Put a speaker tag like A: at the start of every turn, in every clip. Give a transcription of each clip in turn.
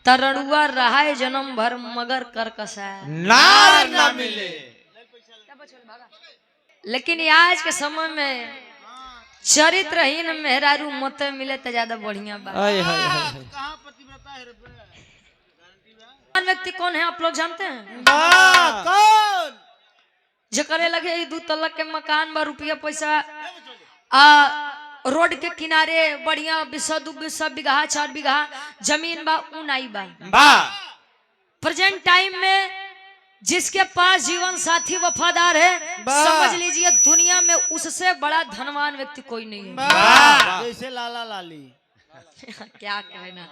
A: तरड़ुआ रहा है जन्म भर मगर कर कसा
B: नार ना मिले।
A: लेकिन आज के समय में चरित्रहीन मेहरारू मत मिले तो ज्यादा बढ़िया बात। व्यक्ति कौन है आप लोग जानते हैं?
B: कौन?
A: जो करे लगे 2 तल्ला के मकान बा, रुपया पैसा रोड के किनारे बढ़िया 20 बीघा 4 बीघा जमीन बा, ऊनाई बा। प्रेजेंट टाइम में जिसके पास जीवन साथी वफादार है, समझ लीजिए दुनिया में उससे बड़ा धनवान व्यक्ति कोई नहीं है।
B: जैसे लाला लाली।
A: क्या कहना,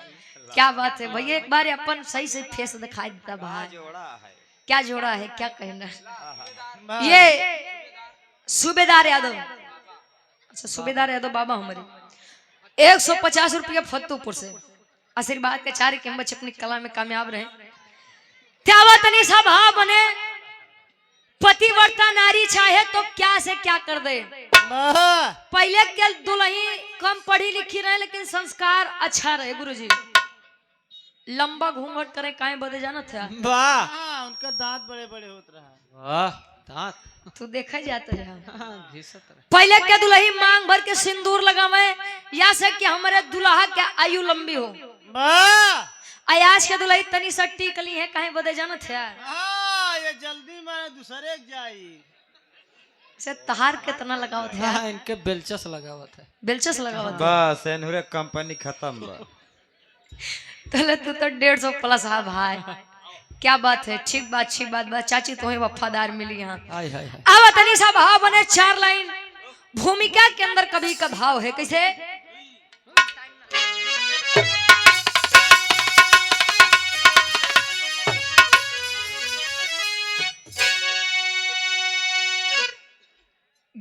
A: क्या बात है भैया। एक बार अपन सही से फेस दिखाई देता भाई, क्या जोड़ा है, क्या कहना। ये सूबेदार यादव, अच्छा सूबेदार यादव बाबा हमारे 150 रुपया फतेहपुर से आशीर्वाद के 4 के बच्चे अपनी कला में कामयाब रहे। त्यावतनी सभा बने, पतिव्रता नारी चाहे तो क्या से क्या कर दे। पहले के दुल्ही कम पढ़ी लिखी रहे लेकिन संस्कार अच्छा रहे। गुरुजी लंबा घूंघट करे काहे बदे जाना था।
B: उनका दांत बड़े बड़े होत रहा।
A: दांत तू देखा जाता है। पहले के दुल्ही मांग भर के सिंदूर लगावे या से कि हमारे दुल्हा के आयु लंबी हो। आज के दुल्ही तनी सा टिकली है काहे बदे जाना था।
B: ये जल्दी में दूसरे जाई
A: से तहार कितना लगावत है।
C: इनके बेलचस लगावत है,
A: बेलचस लगावत है।
D: बस एनहुरे कंपनी खत्म बा।
A: तू तो 150 प्लस है भाई। क्या बात है, ठीक बात बा। चाची तुम्हें वफादार मिली यहाँ। अब तनी सा भाव बने 4 लाइन भूमिका के अंदर कभी का भाव है कैसे।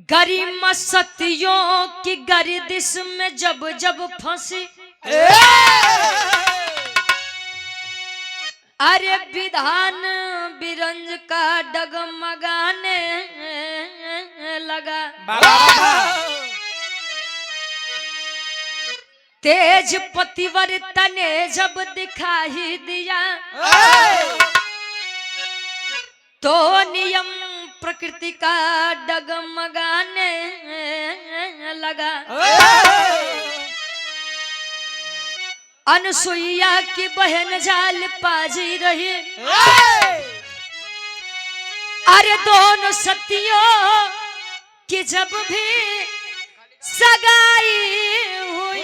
A: गरिमा सतियों की गर्दिश में जब जब फंसी, अरे विधान बिरंज का डगमगाने लगा। तेज पतिव्रता ने जब दिखाई दिया तो नियम प्रकृति का डगमगाने लगा। अनसुईया की बहन जाल पाजी रही, अरे दोनों सतियों की जब भी सगाई हुई,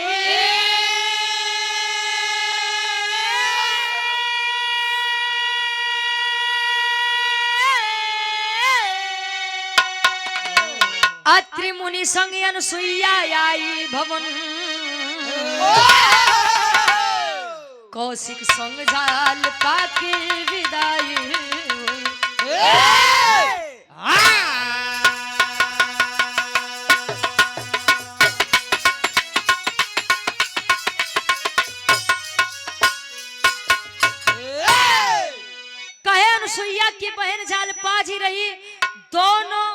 A: अत्रि मुनि संग अनसुईया आई भवन, कौशिक संग जाल पाके विदाई हुई। कहे अनसुईया की बहन जाल पाजी रही, दोनों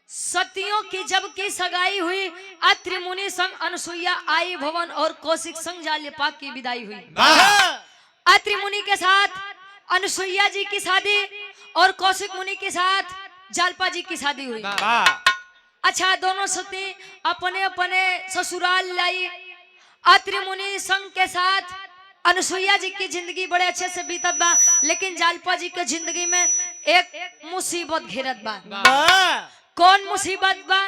A: सतियों की जब की सगाई हुई, अत्रि मुनि संग अनसुईया आई भवन और कौशिक संग जाल्यपा की विदाई हुई। अत्रि मुनि के साथ अनसुईया जी की शादी और कौशिक मुनि के साथ जाल्पा जी की शादी हुई। अच्छा दोनों सती अपने अपने ससुराल लाई। अत्रि मुनि संग के साथ अनसुईया जी की जिंदगी बड़े अच्छे से बीतत बा, लेकिन जाल्पा जी के जिंदगी में एक मुसीबत घेरत बा। कौन मुसीबत बा?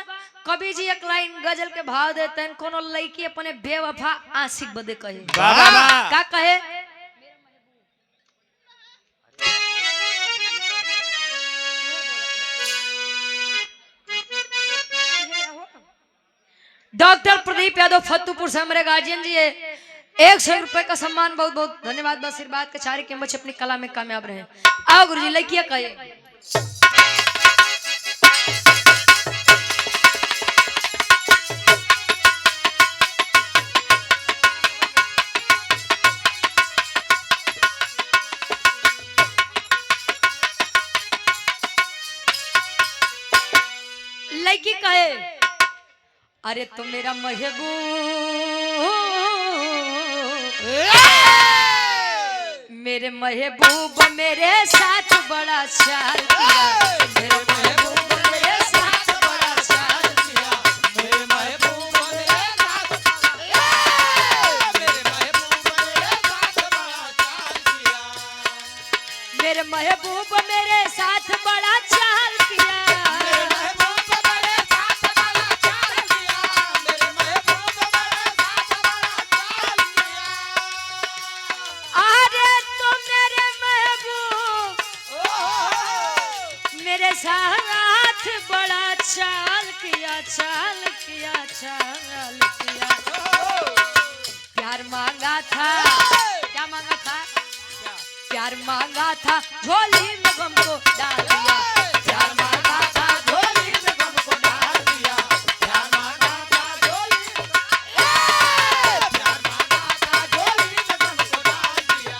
A: कवि जी एक लाइन गजल के भाव देते हैं, कोनो लड़की अपने बेवफा आशिक बदे कहे। क्या कहे? डॉक्टर प्रदीप यादव फतेहपुर से हमारे गार्जियन जी है। 100 रुपए का सम्मान, बहुत बहुत धन्यवाद। आशीर्वाद के 4 के बच्चे अपनी कला में कामयाब रहे। आओ गुरुजी लड़कियां कहे। लड़की कहे, अरे तुम मेरा महबूब मेरे महबूब मेरे साथ बड़ा चार किया, मेरे महबूब मेरे साथ बड़ा चार किया,
C: मेरे महबूब मेरे साथ मेरे महबूब मेरे साथ बड़ा चाल किया,
A: मेरे महबूब मेरे साथ बड़ा चाल किया,
C: मेरे महबूब मेरे साथ बड़ा चाल किया, मेरे महबूब मेरे साथ बड़ा चाल किया।
A: अरे तो मेरे महबूब मेरे साथ बड़ा चाल किया, चाल किया, चाल किया। प्यार मांगा था, क्या मांगा था? प्यार मांगा था झोली में गम को डाल दिया, प्यार मांगा था झोली में गम को डाल दिया,
C: प्यार मांगा था झोली में प्यार मांगा था झोली में तुमको डाल दिया।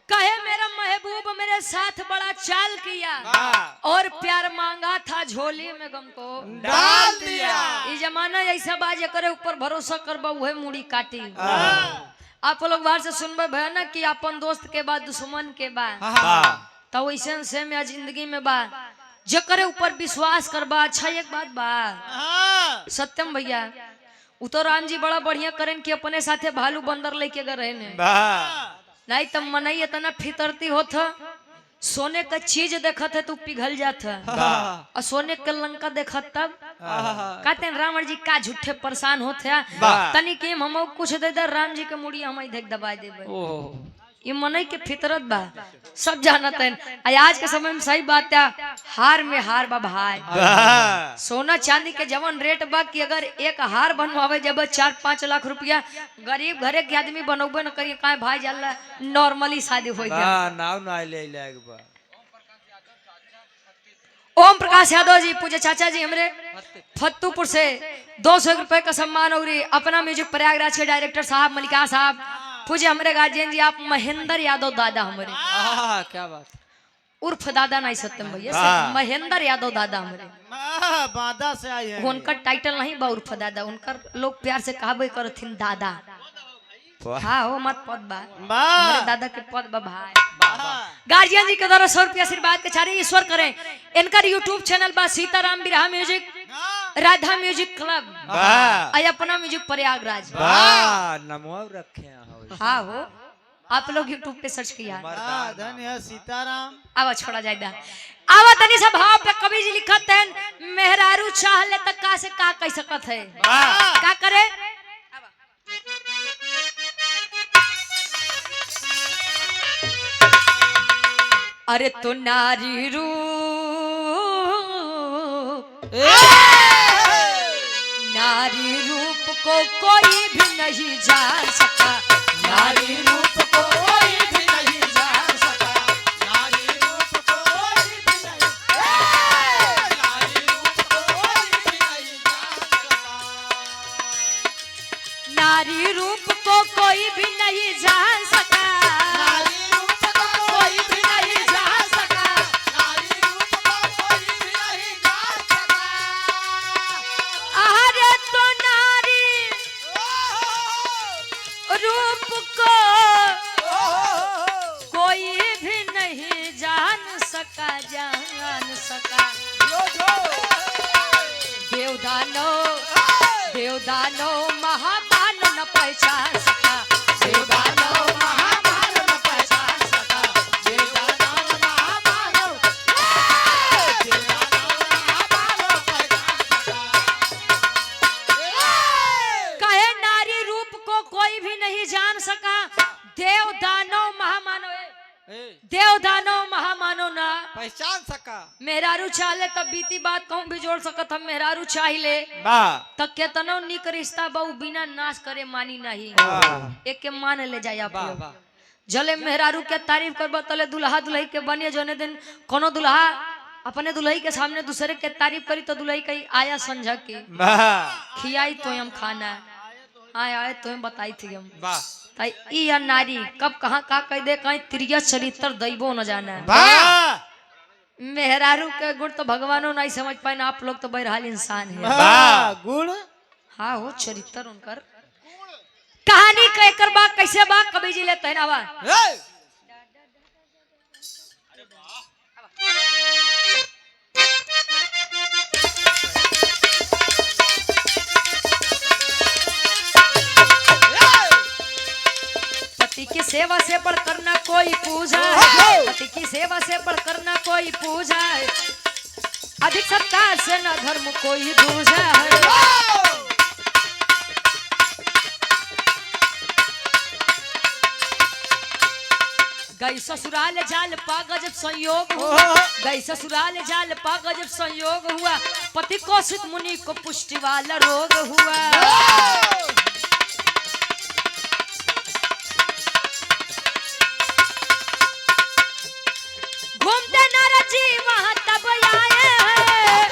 A: कहे मेरा महबूब मेरे साथ बड़ा चाल किया और प्यार मांगा था झोली में गम को
C: डाल दिया।
A: ये जमाना ऐसा बाजे करे ऊपर भरोसा करबा उहे मुड़ी काटी। आप लोग बाहर से सुनबे भैया ना कि अपन दोस्त के बाद दुश्मन के बाद, तो वैसे से में जिंदगी में बा जकरे ऊपर विश्वास करबा। अच्छा एक बात बा सत्यम भैया, उ तो राम जी बड़ा बढ़िया करें कि अपने साथे भालू बंदर लेके गए रहे ने, नहीं तब मनई इतना फितरती होत सोने का चीज देखत है तू पिघल जात है, और सोने का लंका देखत तब कहते हैं रावण जी का झूठे परेशान होते हैं, तनी के हम कुछ दे दे राम जी के मुड़ी हम देख दबा देबे। ये मनई के फितरत बा, सब जानत है। आज के समय में सही बात है, हार में हार बा भाई। सोना चांदी के जवन रेट बा कि अगर एक हार बनवावे जब 4-5 लाख रुपया, गरीब घरे के आदमी बनोबे न करिए काहे भाई जाला नॉर्मली शादी हो गया।
D: नाव ना ले ले बा।
A: ओम प्रकाश यादव जी पूजे चाचा जी हमरे फत्तूपुर से 200 रुपए का सम्मान और अपना म्यूजिक प्रयागराज के डायरेक्टर साहब मलिका साहब, पूजे हमारे गार्जियन जी आप महेंद्र यादव दादा हमारे,
C: क्या बात,
A: उर्फ दादा नहीं सत्यम भैया, महेंद्र यादव दादा हमारे।
B: बादा से आई है।
A: उनका टाइटल नहीं बा उर्फ दादा, उनका लोग प्यार से कहबे करथिन दादा। हाँ हो मत पद बा, हमारे दादा के पद बा भाई। गार्जियन जी के द्वारा 100 रुपया आशीर्वाद के चारे ईश्वर करें। इनका यूट्यूब चैनल बा सीताराम बिरहा म्यूजिक, राधा म्यूजिक क्लब, अपना म्यूजिक प्रयागराज।
D: नमो रखे
A: हाँ हो, आप लोग यूट्यूब पे सर्च किया।
B: धन्य सीताराम।
A: आवा छोड़ा जाएगा, आवा तनी सब भाव पे कवि जी लिखत हैं, मेहरारू चाह ले तक का से का कह सकत है, का करे। अरे तो नारी रूप को कोई भी नहीं जान सका,
C: नारी रूप को कोई भी नहीं जान सका, नारी रूप को कोई भी नहीं, नारी रूप को कोई भी नहीं जान सका,
A: नारी रूप को कोई भी नहीं जान सका,
C: नारी रूप को कोई भी नहीं जान सका, नारी रूप को कोई भी नहीं जान सका।
A: अरे तो नारी रूप को कोई भी नहीं जान सका, जान सका। देवदानो महामानव न पहचान सका, देवदानो महामानव न पहचान सका,
C: देवदानव महामानव, देवदानव महामानव पहचान सका।
A: कहे नारी रूप को कोई भी नहीं जान सका, देवदानो महामानव, देवदानो महामानव ना
C: पहचान सका।
A: मेहरारू चाहले तब बीती बात कहूँ भी जोड़ सकत हम, मेहरारू चाहिले तब केतनो निक रिश्ता बहु बिना नाश करे मानी नहीं, एक के मान ले जाए आप लोग। जले मेहरारू के तारीफ कर तले दुल्हा दुल्ही के बने जोने दिन कोनो दुल्हा अपने दुल्ही के सामने दूसरे के तारीफ करी तो दुल्ही कही आया समझ के खियाई तो हम खाना आए तो हम बताई थी हम ताई ई या नारी कब कहाँ का कह दे कहीं त्रिया चरित्र दैवो न जाना। मेहरारू के गुण तो भगवानों नहीं समझ पाए ना, आप लोग तो बहरहाल इंसान है।
B: गुण
A: हाँ हो चरित्र उनकर। कहानी का एकर बा कैसे बा कभी जी लेते हैं आवा पति की सेवा से बढ़कर ना कोई पूजा है, पति की सेवा से बढ़कर ना कोई पूजा है, अधिक सत्कार से ना धर्म कोई दूजा है। गई ससुराल जाल पा गजब संयोग हुआ, गई ससुराल जाल पा गजब संयोग हुआ, पति कौशिक मुनि को पुष्टि वाला रोग हुआ। घूमते नारद जी वहां तब आए हैं,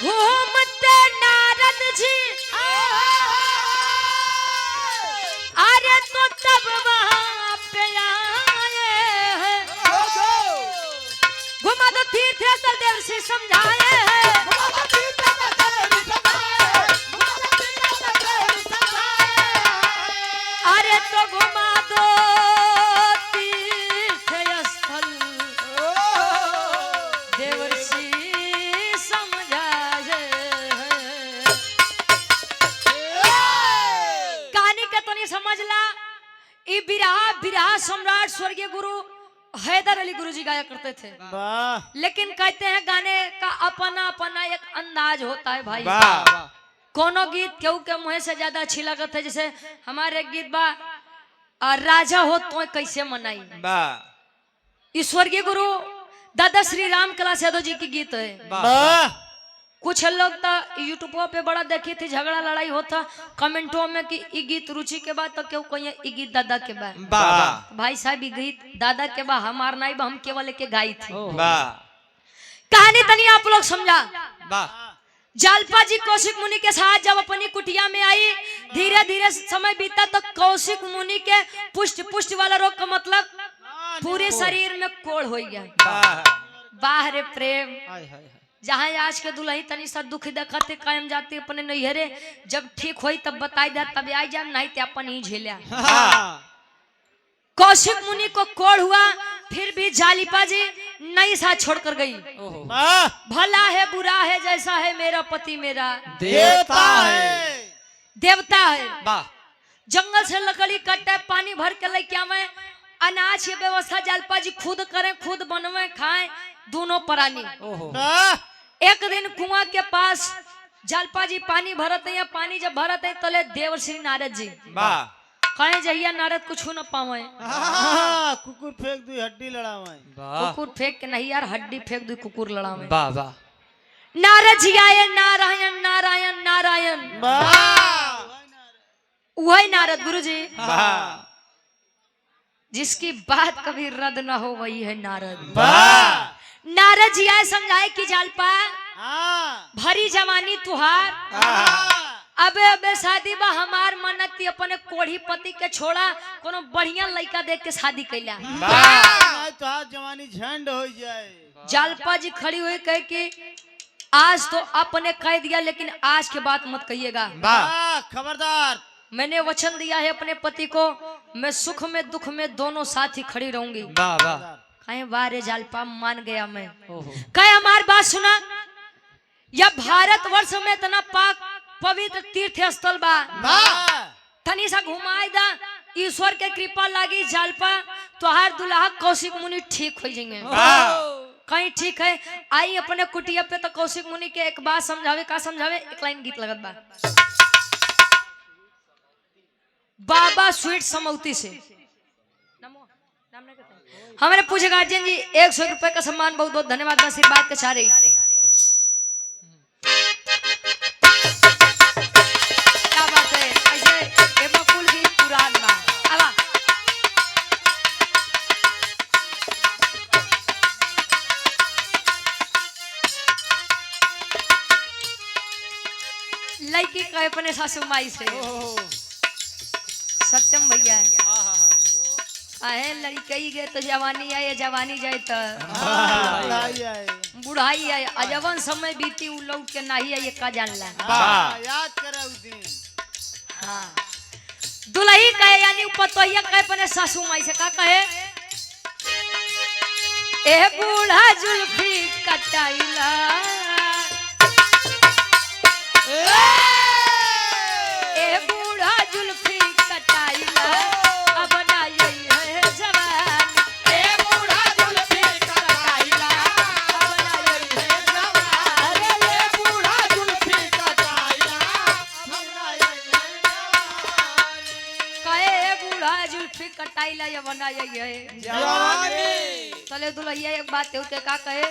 A: घूमते नारद जी अरे तो तब वहां पे आए हैं, घुमा दो तीर्थ देव से समझाए हैं, अरे तो घुमा दो तीर्थ स्थल देवर्षि समझाए हैं। कहानी के तो नहीं समझला। ई बिरहा सम्राट स्वर्गीय गुरु हैदर अली गुरुजी गाया करते थे,
B: वाह
A: लेकिन कहते हैं गाने का अपना अपना एक अंदाज होता है भाई।
D: वाह
A: कोनो गीत केहू के मुँह से ज्यादा अच्छी लगत है, जैसे हमारे गीत बा राजा हो तो कैसे मनाई,
D: वाह
A: ईश्वरीय गुरु दादा श्री राम कला यादव जी की गीत है।
B: वाह
A: कुछ लोग तो यूट्यूब पे बड़ा देखी थी झगड़ा लड़ाई होता कमेंटों में कि ई गीत रुचि के बाद तो क्यों कोई ई गीत दादा के बाद।
D: वाह
A: भाई साहब ई गीत दादा के बाद हमार नहीं बा, हम केवल के गाई थी।
D: वाह
A: कहानी तनी आप लोग समझा।
D: वाह
A: जालपा जी कौशिक मुनि के साथ जब अपनी कुटिया में आई, धीरे धीरे समय बीता तो कौशिक मुनि के पुष्ट वाला रोग का मतलब पूरे शरीर में कोढ़ हो गया।
D: वाह
A: बाहर प्रेम
B: हाय हाय हाय
A: जहाँ आज के दुल्ही तनी सा दुख देखते कायम जाती अपने नैहरे, जब ठीक होई तब बताई दे तब आई जाए, नहीं तो अपन ही झेलिया। कौशिक मुनि को कोढ़ हुआ, फिर भी जालिपा जी नहीं साथ छोड़कर गई।
B: वाह
A: भला है बुरा है जैसा है मेरा पति मेरा
B: देवता है
A: देवता है।
D: वाह
A: जंगल से लकड़ी कटे पानी भर के लेके आवे, अनाज की व्यवस्था जालपा जी खुद करें, खुद बनवे खाएं दोनों प्राणी।
B: वाह
A: एक दिन कुआं के पास जालपा जी पानी भरत है, पानी जब भरत है तले देव श्री नारद जी
D: वाह
A: कहे जहिया नारद कुछ न पावे,
B: कुकुर फेंक दी हड्डी लड़ावे।
D: वाह
A: कुकुर फेंक के नहीं यार हड्डी फेंक दी कुकुर लड़ावे।
D: वाह वाह
A: नारद जी आए, नारायण नारायण नारायण,
B: वाह
A: वही नारद गुरु जी
D: वाह
A: जिसकी बात कभी रद्द न हो वही है नारद।
B: वाह
A: नारद जी आए समझाए कि जालपा
B: हाँ
A: भरी जवानी तुहार, अबे अबे शादी बा हमार मनती अपने कोढ़ी पति के छोड़ा कोनो बढ़िया लड़का देख के शादी कैला।
B: नहीं तो आज जवानी झंड हो जाए।
A: जालपा जी खड़ी हुई कहे कि आज तो आपने कह दिया लेकिन आज के बाद मत कहिएगा।
B: वाह खबरदार।
A: मैंने वचन दिया है अपने पति को, मैं सुख में दुख में दोनों साथ ही खड़ी रहूंगी।
D: वाह वाह
A: कहे वाह रे जालपा मान गया मैं। कहे हमारी बात सुना, यह भारत वर्ष में इतना पाक पवित्र तीर्थ स्थल बा,
B: वाह
A: तनी सा घुमाए दा, ईश्वर के कृपा लागी जालपा तोहार दुल्हा कौशिक मुनि ठीक हो जाएंगे। कहीं ठीक है आई अपने कुटिया पे तो कौशिक मुनि के एक बात समझावे, का समझावे, एक लाइन गीत लगत बा, बाबा स्वीट समौती से हमारे पूजे गार्जियन जी 100 रुपए का सम्मान बहुत बहुत धन्यवाद, आशीर्वाद के सारे। क्या बात है, ऐसे ये मकुल की पुरान बात। अब लड़की कहे अपने सासू माई से, सत्यम भैया आहे लड़की गए तो जवानी आए, जवानी जाए तो बुढ़ाई है अजवन समय बीती उ लौट के नहीं है ये का जानला।
B: हाँ, याद करे उस दिन।
A: हाँ दुल्ही कहे यानी पतोहिया कहे अपने सासू माई से का कहे ए बूढ़ा जुल्फी कटाइला ए बूढ़ा जुल्फी कटाइला अब ना यही है जवान
C: ए बूढ़ा जुल्फी कटाइला
A: अब ना यही है जवान
C: अरे ये बूढ़ा जुल्फी कटाइला हमरा ये
A: कहे ए बूढ़ा जुल्फी कटाइला अब ना यही है
C: जवानी
A: चले दुल्हिया एक बात है के का कहे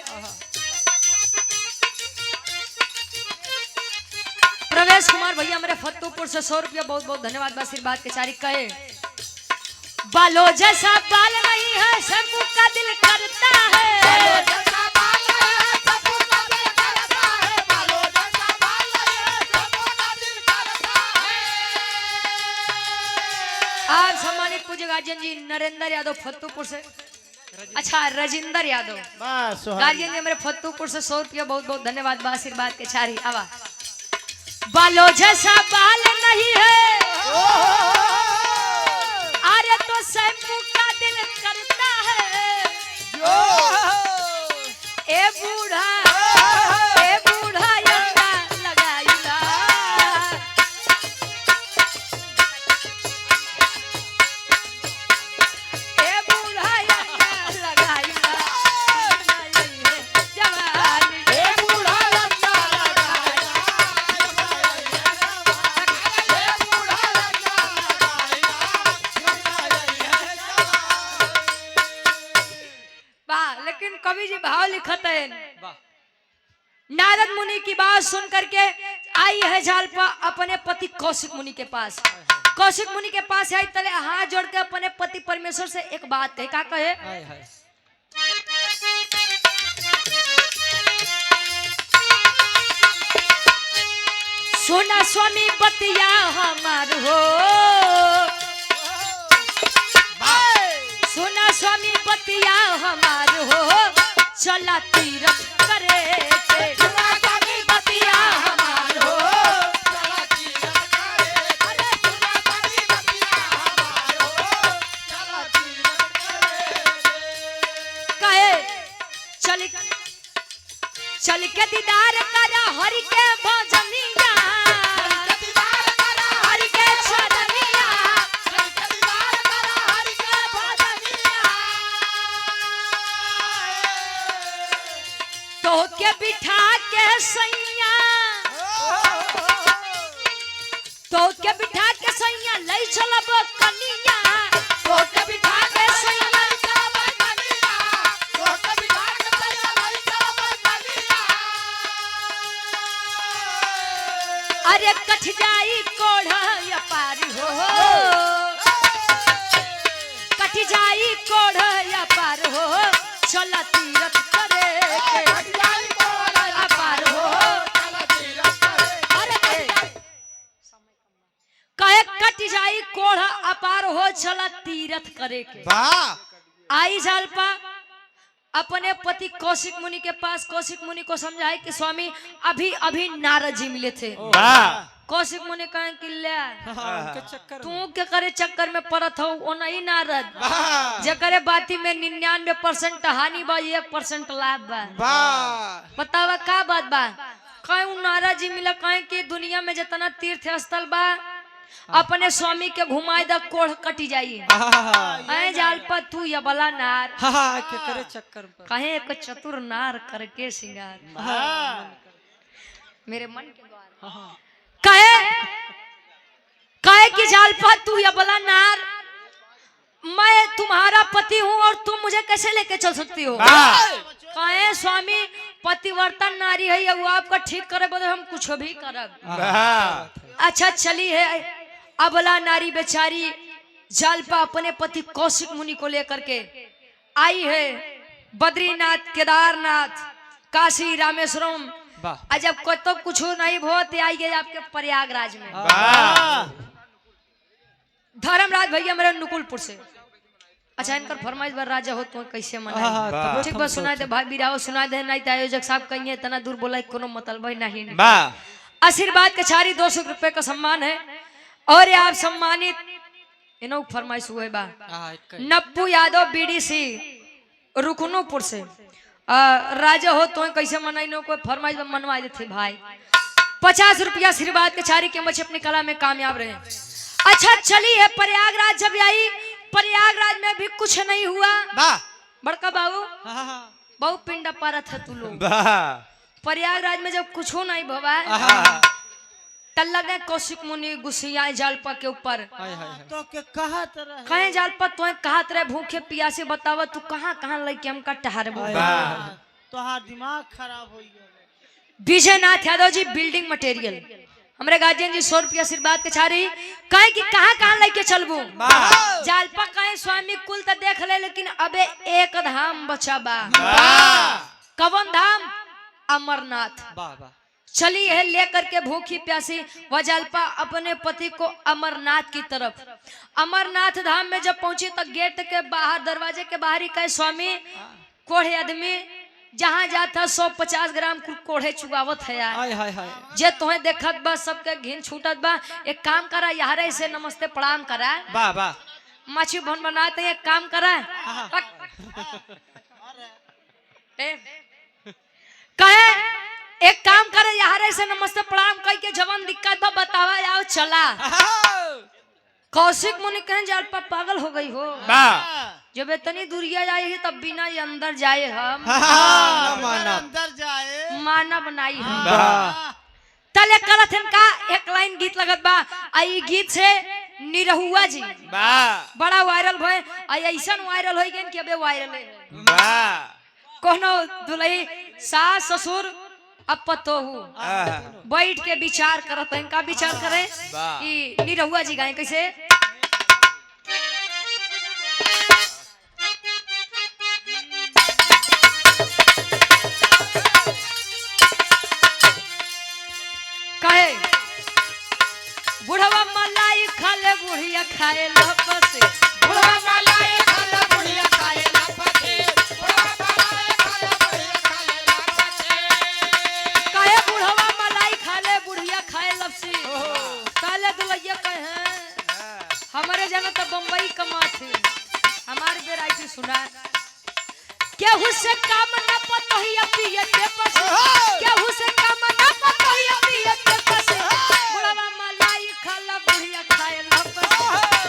A: प्रवेश कुमार भैया मेरे फतेहपुर से 100 रुपया बहुत बहुत धन्यवाद आशीर्वाद के चारी कहे बालों जैसा बाल नहीं है शंभू का दिल करता है
C: जैसा बाल है सबका दिल करता है बालों जैसा बाल है सबका दिल करता है
A: आप सम्मानित पूज्य गार्जियन जी नरेंद्र यादव फतेहपुर से अच्छा राजेंद्र यादव
B: बस सुहानी।
A: गार्जियन जी मेरे फतेहपुर से 100 रुपया बहुत बहुत धन्यवाद आशीर्वाद के चारी आवा बालों जैसा बाल नहीं है अरे तो शैम्पू का दिल करता है ए बूढ़ा यंदा लगाइला ए बूढ़ा यंदा लगाइला जवानी
C: ए बूढ़ा लंगा लगाया ए बूढ़ा लंगा लगाया
A: वाह लेकिन कवि जी भाव लिखत है नारद मुनि की बात सुन करके आई है जालपा अपने पति कौशिक मुनि के पास कौशिक मुनि के पास आई तले हाथ जोड़ के अपने पति परमेश्वर से एक बात है का कहे सोना स्वामी बतिया हमार हो सोना स्वामी बतिया हमार हो चला तीरथ करे के
C: सुना कभी
A: बतिया हमार हो
C: चला तीरथ करे अरे सुना कभी बतिया हमारो चला तीरथ करे
A: कहे चल चल के दीदार करा हरि के भजनिया
C: दीदार करा
A: हरि के चरनिया
C: दीदार करा हरि के भजनिया
A: तो के बिठा के सैया तो के बिठा के सैया लई चलब कनिया तो के बिठा के सैया अरे कठ जाई कोढ़ा या पार हो कठ जाई कोढ़ा या पार हो चला तीरथ करे के या पार हो अरे कहे कट जाई कोढ़ा अपार हो चला तीरथ करे के
D: वाह
A: आई जालपा अपने पति कौशिक मुनि के पास कौशिक मुनि को समझाए कि स्वामी अभी अभी नारद जी मिले थे कौशिक मुनि कहे कि ले तू के करे चक्कर में पड़त हो ओ नहीं नारद जे करे बाती में 99% हानि बा 1% लाभ बा बतावा का बात बा कहे उ नारद जी मिला कहे कि दुनिया में जितना तीर्थ स्थल बा अपने स्वामी के घुमाए द कोढ़ कटी जाई ऐ जालपा तू या बला नार
E: के करे चक्कर पर
A: कहे एक चतुर नार करके सिंगार मेरे मन के द्वार कहे कि जालपा तू या बला नार मैं तुम्हारा पति हूँ और तुम मुझे कैसे लेके चल सकती हो कहे स्वामी पतिवर्ता नारी है वो आपका ठीक करे बोले हम कुछ भी करब अच्छा चली है अबला नारी बेचारी जालपा अपने पति कौशिक मुनि को लेकर के आई है बद्रीनाथ केदारनाथ काशी रामेश्वरम जब को तो कुछ नहीं बहुत आई गए आपके प्रयागराज में धर्मराज भैया मेरे नुकुलपुर से अच्छा इनकर फरमाइश बार राजा हो तो कैसे
E: हाँ,
A: मनाई
E: हाँ,
D: वाह।
E: तबे
A: ठीक
E: तो
A: बा
E: हम
A: सुना दे
E: सोचे।
A: भाई बिराओ सुना दे नहीं तो आयोजक साहब कहिए इतना दूर बोला कोनो मतलब ही नहीं
D: वाह
A: आशीर्वाद कछारी 200 रुपए का सम्मान है और ये आप सम्मानित इनो फरमाइश हुए बा
E: हाँ, एक ही।
A: नप्पू यादव बीडीसी रुकनोपुर से राजा हो तो कैसे मनाई नो कोई फरमाइश मनवा देते भाई 50 रुपया आशीर्वाद कछारी के मछे अपनी कला में कामयाब रहे। अच्छा चली है प्रयागराज जब आई प्रयागराज में भी कुछ नहीं हुआ
D: वाह
A: बड़का बाबू
E: हाँ, हाँ,
A: बहुत पिंडा पारा था तू लोग
D: वाह
A: प्रयागराज में जब कुछ नहीं भवा
D: हाँ
A: तल लगे कौशिक मुनि गुसिया जालपा के ऊपर
E: हाय, हाय, हाय।
B: तो के कहा तरह
A: कहे जालपा तो कहात रहे भूखे पियासे बतावा तू कहाँ कहाँ लेके हमका टहरबो
D: वाह
B: तोहार दिमाग खराब हो गया
A: विजयनाथ यादव जी बिल्डिंग मटेरियल हमारे गार्जियन जी 100 रुपया आशीर्वाद के छारी कहे कि कहाँ कहाँ लेके चलबू
D: वाह
A: जालपा कहे स्वामी कुल तो देख ले लेकिन अबे एक धाम बचा बा
D: वाह
A: कवन धाम अमरनाथ
E: वाह वाह
A: चली है लेकर के भूखी प्यासी वह जालपा अपने पति को अमरनाथ की तरफ अमरनाथ धाम में जब पहुंची तो गेट के बाहर दरवाजे के बाहर ही कहे स्वामी कोढ़े आदमी जहाँ जाता 150 ग्राम कोढ़े चुगावत है यार
E: हाय, हाय, हाय।
A: जे तुम्हें देखत बा सबके घिन छूटत बा एक काम करा यार से नमस्ते प्रणाम करा
D: वाह वाह
A: मछली भन बनाते हैं, एक काम करा कहे एक काम करे यार से नमस्ते प्रणाम कह के जवन दिक्कत बा बतावा आओ चला कौशिक मुनि कहें जालपा पागल हो गई हो
D: वाह
A: जब इतनी दूरिया जाएगी तब बिना ये अंदर जाए हम
D: हाँ माना
B: अंदर जाए
A: मानव बनाई हम
D: वाह
A: तले करत हम का एक लाइन गीत लगत बा आई गीत से निरहुआ जी
D: वाह
A: बड़ा वायरल भय आई ऐसा वायरल हो गए कि अबे वायरल है
D: वाह
A: कोनो दुल्ही सास ससुर अब पतोहू
D: आहा।
A: बैठ के विचार करत हैं का विचार करे
D: वाह।
A: कि निरहुआ जी गाए कैसे कहे बुढ़वा मलाई खाले बुढ़िया खाए लपसे बुढ़वा मलाई खाले बुढ़िया खाए लपसे कहे बुढ़वा मलाई खाले बुढ़िया खाए लपसे काले दुलैया कहे हमारे जाना तो बम्बई कमा थे हमारे बेराइटी सुना केहू से काम न पतोहिया पिए के पस केहू से काम न पतोहिया पिए के पस बुढ़वा मलाई खाला बुढ़िया खाए लपस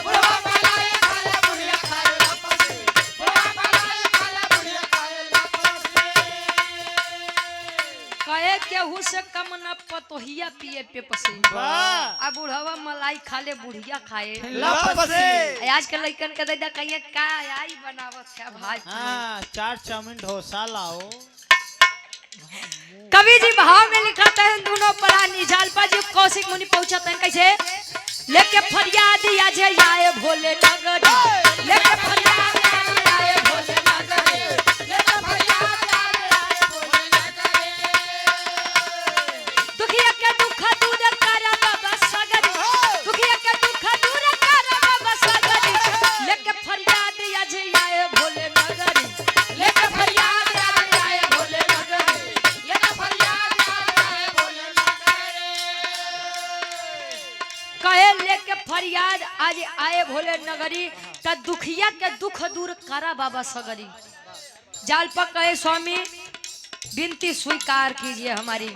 A: बुढ़वा मलाई खाला बुढ़िया खाए लपस बुढ़वा मलाई खाला बुढ़िया खाए लपस कहे केहू से कम न पतोहिया पिए पे पसे
B: वाह
A: आ बुढ़वा मलाई खाले बुढ़िया खाए
B: लपसे
A: आज के लइकन के दैदा कहिए का आई बनावत है भाई
B: हाँ चाट चाउमीन डोसा लाओ
A: कवि जी भाव में लिखाते हैं दोनों प्राणी जालपा जी कौशिक मुनि पहुंचते हैं कैसे लेके फरियाद आज आए भोले नगर लेके फरियाद आज आए भोले नगर लेके फरियाद आज आए भोले नगर दुखिया के दुख दूर कर बाबा सगर दुखिया के दुख दूर कर बाबा सगर लेके फरियाद आज आए भोले नगर लेके फरियाद आज आए भोले नगर लेके फरियाद आज आए भोले नगर कहे लेके फरियाद आज आए भोले नगरी त दुखिया के दुख दूर करा बाबा सगरी जालपा कहे स्वामी विनती स्वीकार कीजिए हमारी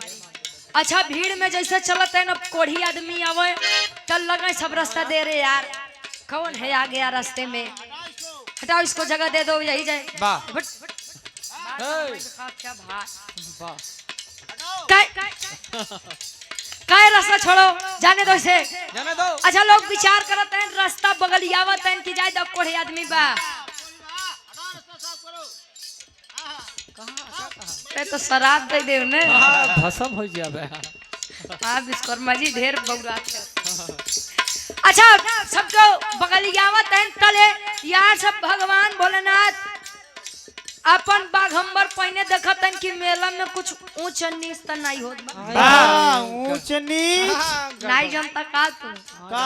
A: अच्छा भीड़ में जैसे चलते है ना कोढ़ी आदमी आवे चल लगे सब रास्ता दे रहे यार कौन है आ गया रास्ते में हटाओ इसको जगह दे दो यही जाए
D: वाह
A: बट
E: हे।
A: क्या भाई
E: वाह
A: काय रास्ता छोड़ो जाने दो इसे
E: जाने दो
A: अच्छा लोग विचार करते हैं रास्ता बगलियावत है कि जाए दो कोढ़े आदमी बा ए तो शराब दे दे ने
E: हाँ, भसम हो जाबे
A: हां विश्वकर्मा जी ढेर बौरात है अच्छा सबको बगलियावत है तले यार सब भगवान भोलेनाथ अपन बाघंबर पहने देखत हैं कि मेला में कुछ ऊंच नीच त नहीं होत बा
B: वाह ऊंच नीच
A: नहीं जनता का तू
B: का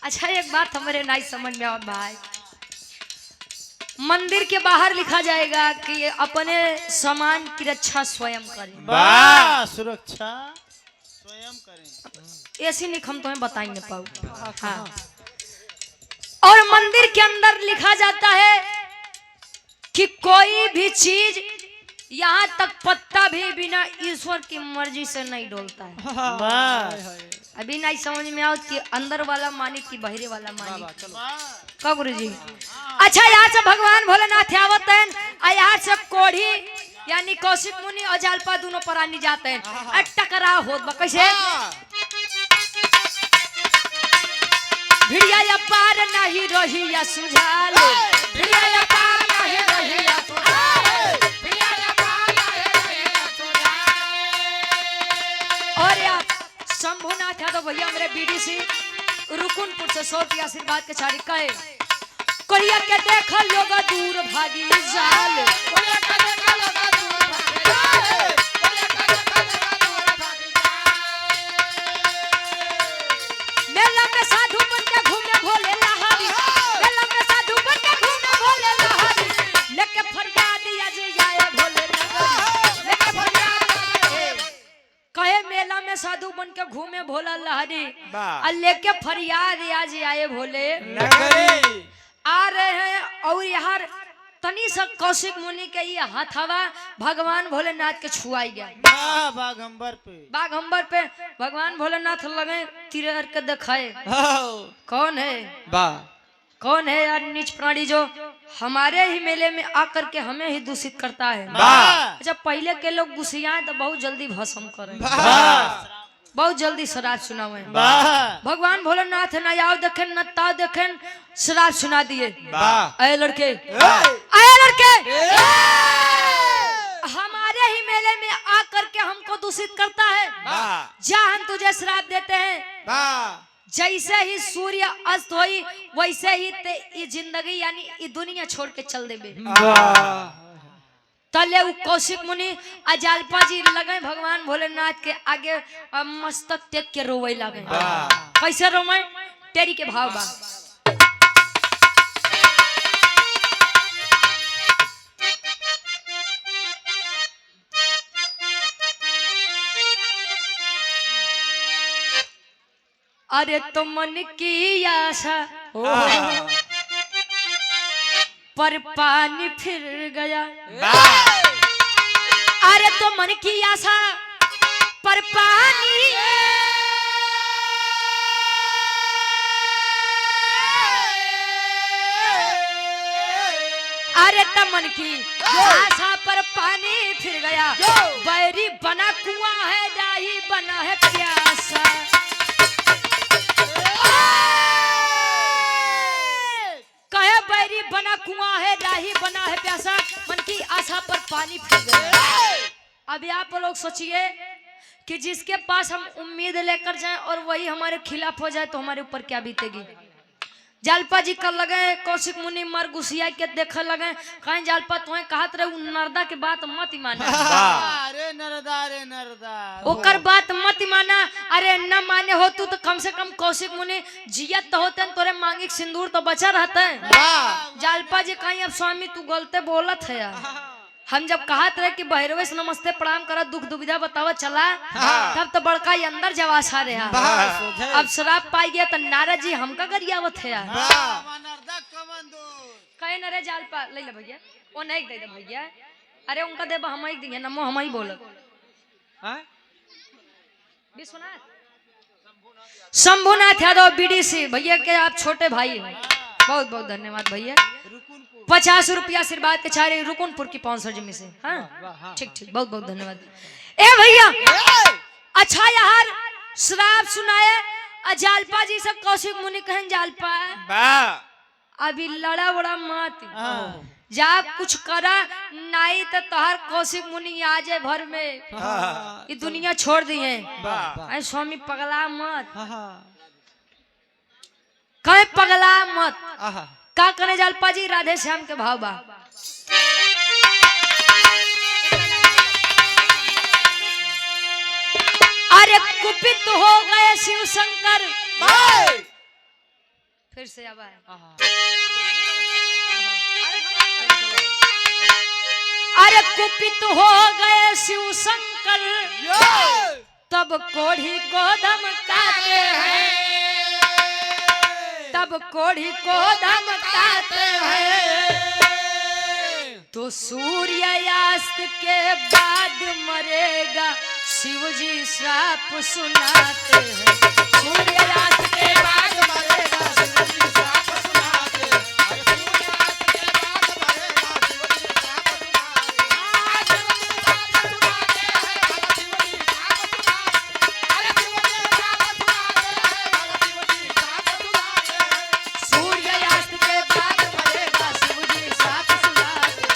A: अच्छा एक बात हमारे नहीं समझ में आवत भाई मंदिर के बाहर लिखा जाएगा कि अपने सामान की रक्षा स्वयं करें।
B: वाह सुरक्षा स्वयं करें।
A: ऐसी नहीं हम तुम्हें बता ही नहीं पाऊ। हाँ। और मंदिर के अंदर लिखा जाता है कि कोई भी चीज यहाँ तक पत्ता भी बिना ईश्वर की मर्जी से नहीं डोलता है।
B: वाह
A: अभी नहीं समझ में आओ कि अंदर वाला मानी कि बहरे वाला मानी। का गुरु जी? अच्छा, यहाँ से भगवान भोलेनाथ आवत हैं और यहाँ से कोढ़ी यानी कौशिक मुनि और जालपा दोनों प्राणी जाते हैं। टकराव होत बा कैसे? भिड़िया या पार नहीं रही या सुझाल, भिड़िया या पार नहीं रही या सुझाल, भिड़िया या पार नहीं रही या सुझाल। और यार शंभुनाथ यादव भैया मेरे बीडीसी रुकुनपुर से 100 की आशीर्वाद के चारी कहे कोरिया के देखा लोग दूर भागी जाल, कोरिया के देखा लोग दूर भागी जाल, कोरिया के देखा लोग दूर भागी जाल। मेला में साधु बन के घूमे भोले लहारी, मेला में साधु बन के घूमे भोले लहारी, लेके फरियाद आज आए भोले नगरी, लेके फरियाद कहे मेला में साधु बन के घूमे भोला लहारी और लेके फरियाद आज आए भोले
D: नगरी
A: आ रहे हैं। और यार तनी सा कौशिक मुनि के ये हथवा भगवान भोलेनाथ के छुआई गया। बाघंबर पे भगवान भोलेनाथ लगे तीर के दिखाए कौन है? कौन है यार नीच प्राणी जो हमारे ही मेले में आकर के हमें ही दूषित करता है। अच्छा, पहले के लोग गुस्सियाए तो बहुत जल्दी भस्म करें, बहुत जल्दी शराब सुनावे। भगवान भोलेनाथ न आओ देखें न ताव देखें, शराब सुना दिए। आए लड़के, आए लड़के, हमारे ही मेले में आकर के हमको दूषित करता है। जा हम तुझे शराब देते हैं, जैसे ही सूर्य अस्त हुई वैसे ही ये जिंदगी यानी ये दुनिया छोड़ के चल देबे। तले उ कौशिक मुनि अजालपा जी लगे भगवान भोलेनाथ के आगे मस्तक टेक के रोवे लगे। कैसे रोवे? तेरी के भाव बा। अरे तो मन की आशा पर पानी फिर गया, अरे तो मन की आशा पर पानी, अरे तो मन की आशा पर पानी फिर गया, बैरी बना कुआं है डाही बना है प्यासा। कहे बैरी बना कुआं है डाही बना है प्यासा, मन की आशा पर पानी फिर गया। अभी आप लोग सोचिए कि जिसके पास हम उम्मीद लेकर जाएं और वही हमारे खिलाफ हो जाए तो हमारे ऊपर क्या बीतेगी। जालपा जी कर लगे कौशिक मुनि मर गुसिया के देखे लगे, कहीं जालपा तुम्हें कहत रहे नरदा के बात मत माना।
B: अरे नरदा, अरे नरदा
A: ओकर बात मत माना। अरे न माने हो तू तो कम से कम कौशिक मुनि जियत तो होते तोरे मांगी सिंदूर तो बचा रहता है। जालपा जी कहीं अब स्वामी तू गलते बोलत है यार। हम जब कहत रहे कि भैरवे से नमस्ते प्रणाम करा दुख दुविधा बतावा चला, तब तो बड़का ही अंदर जवासा रहा। अब शराब पाई गया तो नारद जी हमका गरियावत है यार। कहे न रे जालपा ले ले भैया, वो नहीं दे दे भैया, अरे उनका देबा हम ही देंगे नमो हम ही बोल। विश्वनाथ शंभुनाथ यादव बीडीसी भैया के आप छोटे भाई हैं, बहुत बहुत धन्यवाद भैया। 50 रुपया आशीर्वाद के चारे रुकुनपुर की 500 जमी से। हाँ ठीक ठीक, बहुत बहुत धन्यवाद। ए भैया अच्छा यार शराब सुनाए अजालपा जी से कौशिक मुनि कहन जालपा अभी लड़ा बड़ा मत जा कुछ करा नहीं तो तोहर कौशिक मुनि आ जाए भर में ये दुनिया छोड़ दी है। स्वामी पगला मत, कहे पगला मत। का करे जालपा जी? राधे श्याम के भाव बा। अरे कुपित हो गए शिव शंकर, फिर से अब अरे कुपित हो गए शिव शंकर तब कोढ़ी को धमकाते हैं, तब कोढ़ी को धमकाते हैं। तो सूर्यास्त के बाद मरेगा शिव जी श्राप सुनाते हैं। सूर्यास्त के बाद मरेगा शिव जी श्राप सुनाते हैं। सूर्यास्त के बाद मरेगा शिव जी श्राप सुनाते हैं।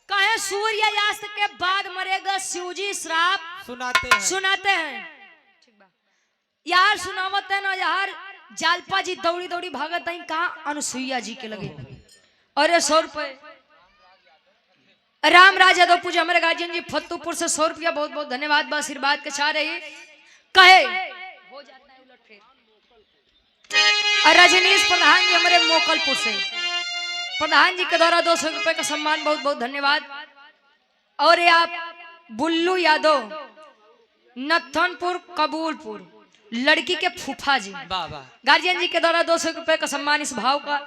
A: कहे सूर्यास्त के बाद मरेगा शिव जी श्राप सुनाते हैं। यार सुनावत है ना यार, जालपा जी दौड़ी दौड़ी भागत है कहा अनुसुईया जी के लगे। अरे 100 रुपए रामराज यादव पूजा हमारे गार्जियन जी फतुपुर से 100 रुपया बहुत बहुत धन्यवाद बा आशीर्वाद के चाह रही कहे हो जाता है उलट फेर। और रजनीश प्रधान जी हमारे मोकलपुर से प्रधान जी के द्वारा 200 रुपए का सम्मान बहुत बहुत धन्यवाद। और ये आप बुल्लू यादव नथनपुर कबूलपुर लड़की के फूफा जी गार्जियन जी के द्वारा 200 रुपए का सम्मान इस भाव का।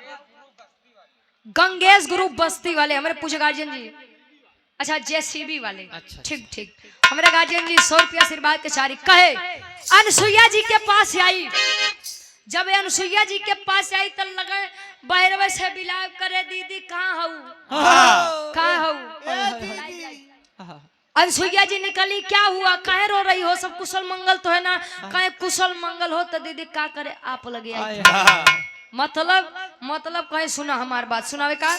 A: गंगेश ग्रुप बस्ती वाले हमारे पूछे गार्जियन जी, अच्छा जेसीबी वाले, ठीक ठीक हमारे गार्जियन जी 100 रुपया आशीर्वाद के चारी कहे अनुसुईया जी के पास आई। जब अनुसुईया जी के पास आई तब लगे बैरवे से बिलाव करे दीदी कहाँ हूँ कहाँ हूँ। अनुसुईया जी निकली क्या हुआ काहे रो रही हो, सब कुशल मंगल तो है ना। कहे कुशल मंगल हो तो दीदी का करे आप लगे आई। मतलब कहे सुना हमार बात सुनावे का।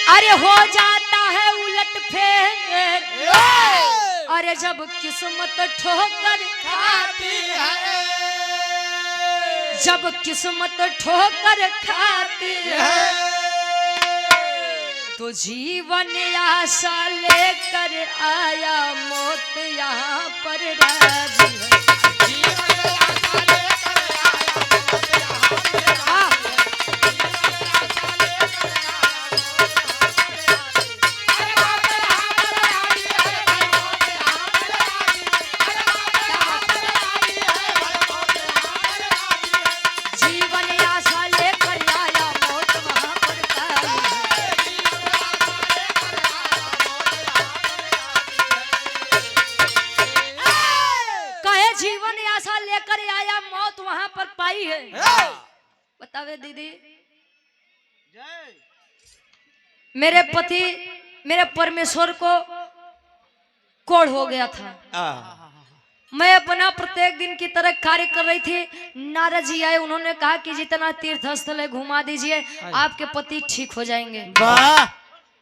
A: अरे हो जाता है उलट फेर, अरे जब किस्मत ठोकर खाती है, जब किस्मत ठोकर खाती है तो जीवन आशा लेकर आया मौत यहाँ पर राजी है। बतावे दीदी मेरे पति मेरे परमेश्वर को कोढ़ हो गया था। मैं अपना प्रत्येक दिन की तरह कार्य कर रही थी। नारद जी आए, उन्होंने कहा कि जितना तीर्थ स्थल है घुमा दीजिए आपके पति ठीक हो जाएंगे।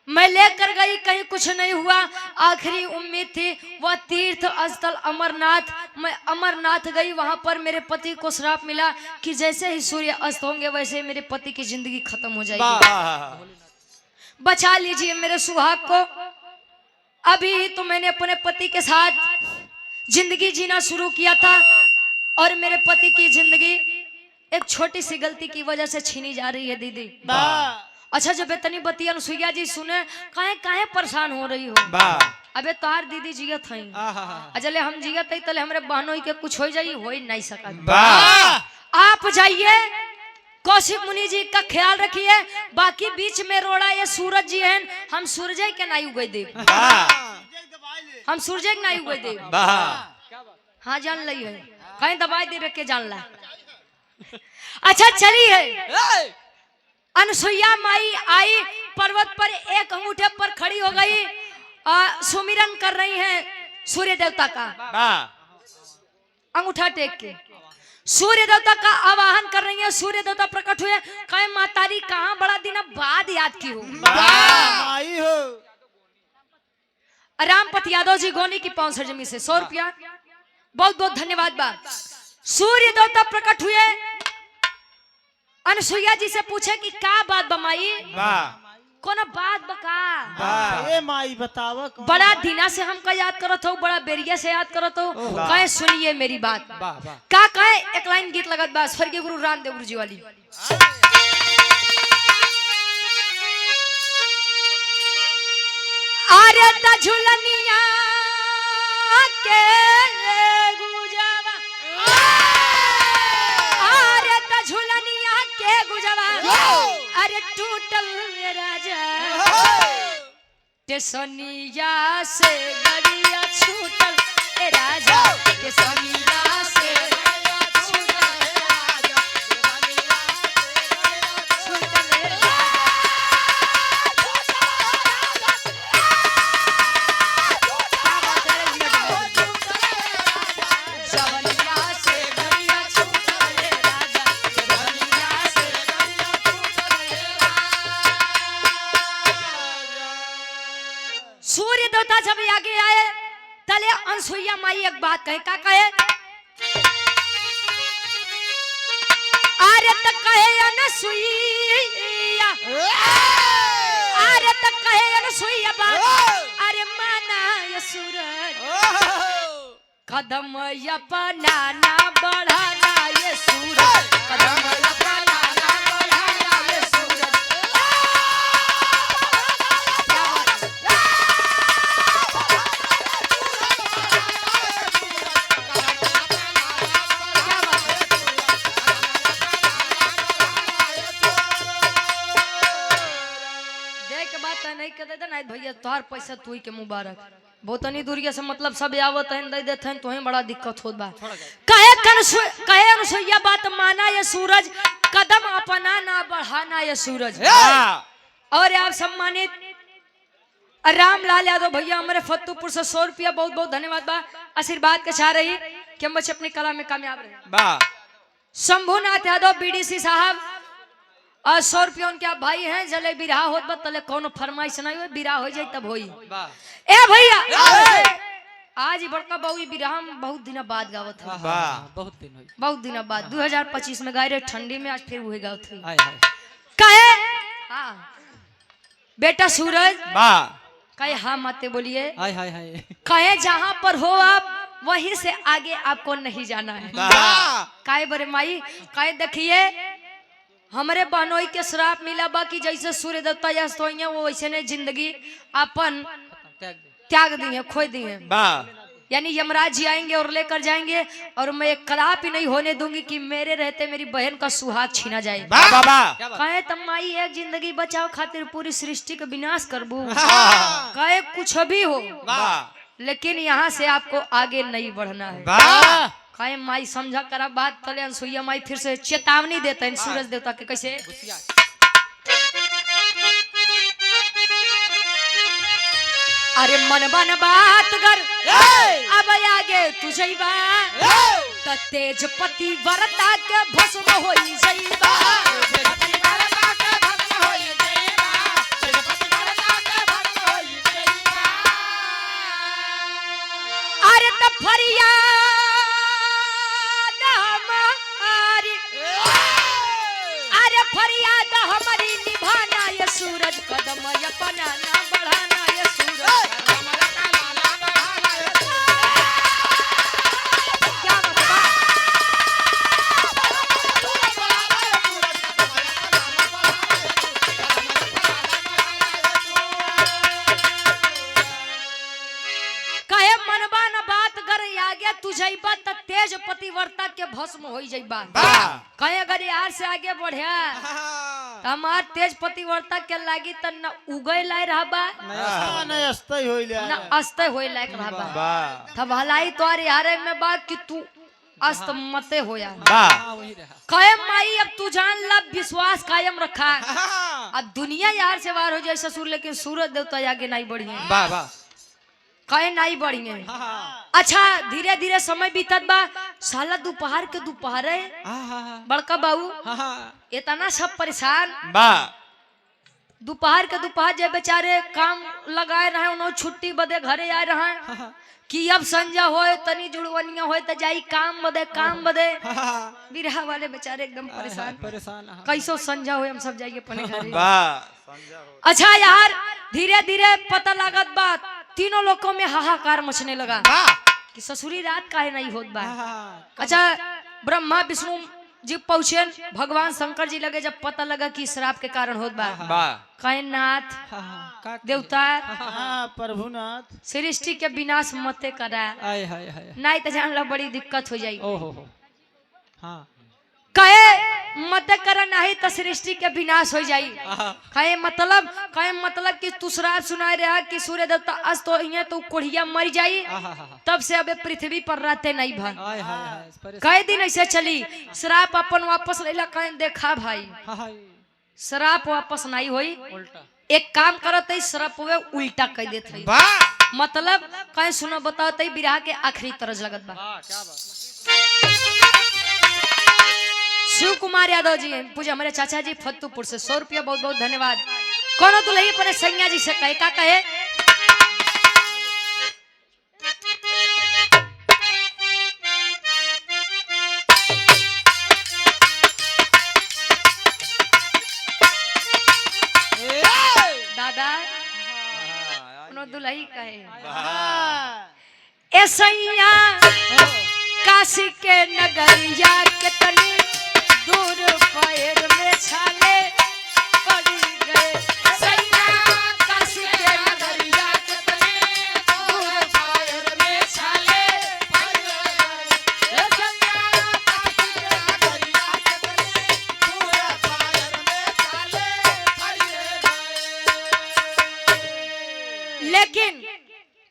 A: मैं लेकर गई, कहीं कुछ नहीं हुआ। आखिरी उम्मीद थी वह तीर्थ स्थल अमरनाथ। मैं अमरनाथ गई, वहां पर मेरे पति को श्राप मिला कि जैसे ही सूर्य अस्त होंगे वैसे मेरे पति की जिंदगी खत्म हो जाएगी। बचा लीजिए मेरे सुहाग को। अभी तो मैंने अपने पति के साथ जिंदगी जीना शुरू किया था और मेरे पति की जिंदगी एक छोटी सी गलती की वजह से छीनी जा रही है दीदी। अच्छा जब इतनी बती अनुसुईया जी सुने काहे काहे परेशान हो रही हो। अबे तोहार दीदी जियत हई, अजले हम जियत हई तले हमरे बहनों के कुछ हो जाई, हो ही नहीं सका। आप जाइए कौशिक मुनि जी का ख्याल रखिए। बाकी बीच में रोड़ा ये सूरज जी हैं, हम सूरज के नाई उगई दे, हम सूरज के नाई उगई दे। हाँ जान ली है, कहीं दवाई देवे के जान ला। अच्छा चलिए अनुसुईया माई आई, पर्वत पर एक अंगूठे पर खड़ी हो गई, सुमिरन कर रही हैं सूर्य देवता का। अंगूठा टेक के सूर्य देवता का आवाहन कर रही है। सूर्य देवता प्रकट हुए, कहे मातारी कहाँ बड़ा दिन बाद याद की हो। रामपति यादव जी गोनी की पौन सरजमी से 100 रुपया बहुत बहुत धन्यवाद बा। सूर्य देवता प्रकट हुए, अनुसुईया जी से पूछे कि क्या बात बमाई। कोनो बात बका
B: ए माई बतावा कौन
A: बड़ा दिना से हमका याद करत हो, बड़ा बेरिया से याद करत हो। कहे सुनिए मेरी बात।
E: वाह वाह
A: का कहे एक लाइन गीत लगत बा स्वर्गीय गुरु रामदेव गुरु जी वाली। अरे त झुलनिया के गुजवा, अरे त झुलनिया के गुजवा, अरे टूटल राजा टेसनिया से गड़िया छूटल ए राजा, टेसनिया से गड़िया छूटल ए राजा, छूटल ए राजा। क्या बात है रे जवनिया से गड़िया छूटल ए राजा, जवनिया से गड़िया छूटल ए राजा। सूर्य देवता जब आगे आए तले अनसुईया माई एक बात कहे। का कहे? अरे तक कहे अनसुईया, अरे तक कहे अनसुईया बात, अरे माना ये सूरज कदम अपना ना बढ़ाना ये सूरज, कदम अपना ना बढ़ाना ये सूरज। क्या बात है? क्या बात है? देख बात है नहीं कर देते ना भैया तोहार पैसा तू ही के मुबारक। बहुतनी दूरिया से मतलब सब आवत है दे देते हैं, तोहे बड़ा दिक्कत होत बा। कहे अनुसुईया बात माना ये सूरज, कदम अपना ना बढ़ाना ये सूरज। और आप सम्मानित रामलाल यादव भैया हमारे फतेहपुर से 100 रुपया बहुत बहुत धन्यवाद बा। आशीर्वाद के चाह रही कि हम बच्चे अपनी कला में कामयाब रहे। शंभुनाथ यादव बीडीसी साहब और 100 रुपया उनके आप भाई हैं। जले बिरहा होत बा तले कोनो फरमाइश नहीं हो, बिरहा हो जाए तब होई। ए भैया आज ही बड़का बाबू बिरहा में बहुत दिन बाद गावत है,
E: बहुत दिन हुई।
A: बहुत दिन बाद 2025 में गाय रहे ठंडी में, आज फिर वही गावत है।
E: हाय हाय
A: कहे हाँ बेटा सूरज, कहे हाँ माते बोलिए।
E: हाय हाय हाय
A: कहे जहाँ पर हो आप वहीं से आगे आपको नहीं जाना है। कहे बरे माई, कहे देखिए हमारे बहनोई के श्राप मिला बा कि जैसे सूर्य देवता अस्त हो वो वैसे ने जिंदगी अपन त्याग दी है, खो दी है। यानी यमराज जी आएंगे और लेकर जाएंगे, और मैं एक कदापि नहीं होने दूंगी कि मेरे रहते मेरी बहन का सुहाग छीना जाए। कहे तम माई एक जिंदगी बचाओ खातिर पूरी सृष्टि का विनाश करबू। कहे कुछ भी हो लेकिन यहाँ से आपको आगे नहीं बढ़ना है। कहे माई समझा करा बात। तले अनसुईया माई फिर से चेतावनी देते हैं सूरज देवता के। कैसे? अरे मन बन बात कर अब आगे तुझे त तेजपति वरता के भस्म होई जइबा। अरे त फरियाद हमारी, अरे फरियाद हमारी निभाना ये सूरज, कदम अपना ना बढ़ाना ये सूरज। क्या बता? कहे मनबा न बात कर आगे तू जइबा त तेज पतिव्रता के भस्म हो जइबा। कहे अगर यार से आगे बढ़िया हमार तेज पतिव्रता के लागी त न उगय लाय रहबा
B: नहीं अस्ते होइले
A: न अस्ते होय लायक रहबा। तब भलाई तोर यारे में बात कि तू अस्त मते होया।
E: वही रहा।
A: कहे माई अब तू जान ला विश्वास कायम रखा। अब दुनिया यार से वार हो जाए ससुर, लेकिन सूरज देवता आगे नहीं बढ़िए।
E: वाह वाह
A: कहे नहीं बढ़िए। अच्छा धीरे धीरे समय बीतत बा। साला दोपहर के दोपहर बड़का बाबू इतना सब परेशान। दोपहर के दोपहर जब बेचारे काम लगाए रहे उन्होंने छुट्टी बदे घरे आए रहे कि अब संजा होए तनी जुड़वनिया होए त जाई काम बदे, काम बदे। बिरहा वाले बेचारे एकदम परेशान
E: परेशान
A: कैसो संजा होए हम सब जाइए अपने घरे। अच्छा यार, धीरे धीरे पता लागत बा तीनों लोगों में हाहाकार मचने लगा कि ससुरी रात काहे नहीं होत बा। अच्छा, ब्रह्मा विष्णु जी पहुंचे, भगवान शंकर जी लगे जब पता लगा कि श्राप के कारण होत बा। कहे नाथ देवता
B: हाँ प्रभुनाथ
A: सृष्टि के विनाश मते करा,
E: आय हाय हाय
A: नहीं तो जान लो बड़ी दिक्कत हो जाएगी।
E: ओ हो हाँ
A: कहे मत कर नहीं तो सृष्टि के विनाश हो जाई। कहे मतलब कि तू श्राप सुनाए रहा कि सूर्य देवता अस्त हो तो कोढ़िया मर जाई, तब से अबे पृथ्वी पर रहते नहीं भाई।
E: आय हाय हाय
A: कई दिन ऐसे चली, श्राप अपन वापस लेला। कहे देखा भाई श्राप वापस नहीं होई,
E: उल्टा
A: एक काम करत है श्राप वे उल्टा कह देत है। मतलब कहे सुनो बताओ तई विराह के आखिरी तरज लगत बा। शिव कुमार यादव जी पूजा हमारे चाचा जी फतुपुर से 100 रुपया बहुत बहुत धन्यवाद। कोनो दुल्ही अपने सैया जी से कहे का कहे दादा, कोनो दुल्ही कहे ए सैया काशी के नगरिया के तनी दूर पैर में छाले पड़ी गए। सैया काशी के नगरिया के तनी दूर पैर में छाले पड़ी गए। ए सैया काशी के नगरिया के तनी दूर पैर में छाले पड़ी गए। लेकिन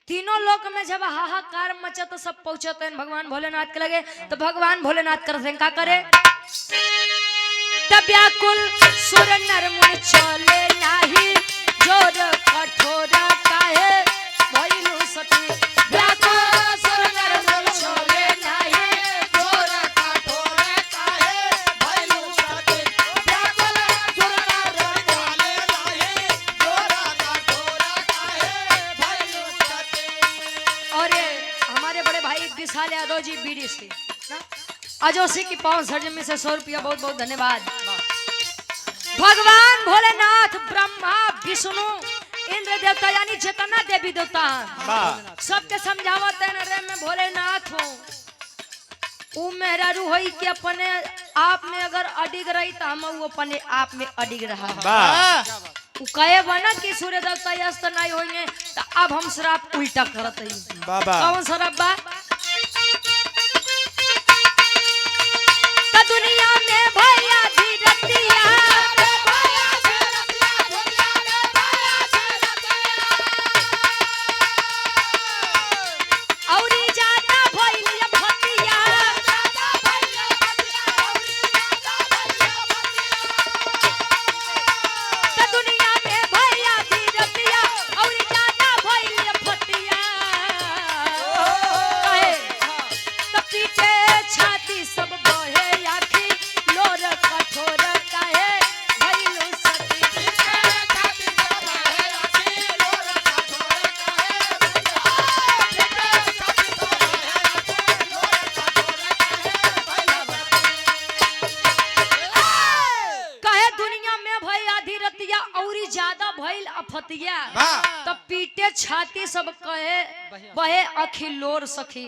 A: तीनों लोक में जब हाहाकार मचा तो सब पहुंचते हैं भगवान भोलेनाथ के लगे। तो भगवान भोलेनाथ करते हैं का करे तब व्याकुल सुर नर मुनि चले नाही, जोर कठोर काहे भइलु सती। व्याकुल सुर नर मुनि चले नाही, जोर कठोर काहे भइलु सती। व्याकुल सुर नर मुनि चले नाही, जोर कठोर काहे भइलु सती। और ये हमारे बड़े भाई विशाल यादव जी बीडी से अजोसी की पावन सर्जन में से 100 रुपया बहुत बहुत धन्यवाद। भगवान भोलेनाथ ब्रह्मा विष्णु इंद्र देवता यानी जितना देवी देवता सबके समझावत है रे मैं भोलेनाथ हूँ। ऊ मेरा रूहई के अपने आप में अगर अडिग रही तो हम वो अपने आप में अडिग रहा। कहे बना कि सूर्य देवता अस्त नहीं होंगे तो अब हम श्राप उल्टा करत है। कौन श्राप बा दुनिया में भैया धीरतिया औरी ज्यादा भइल फतिया। त दुनिया में भैया धीरतिया औरी ज्यादा भइल फतिया। कहे त पीछे छाती सब बहे फतिया तब पीटे छाती सब कहे बहे अखिलोर सखी।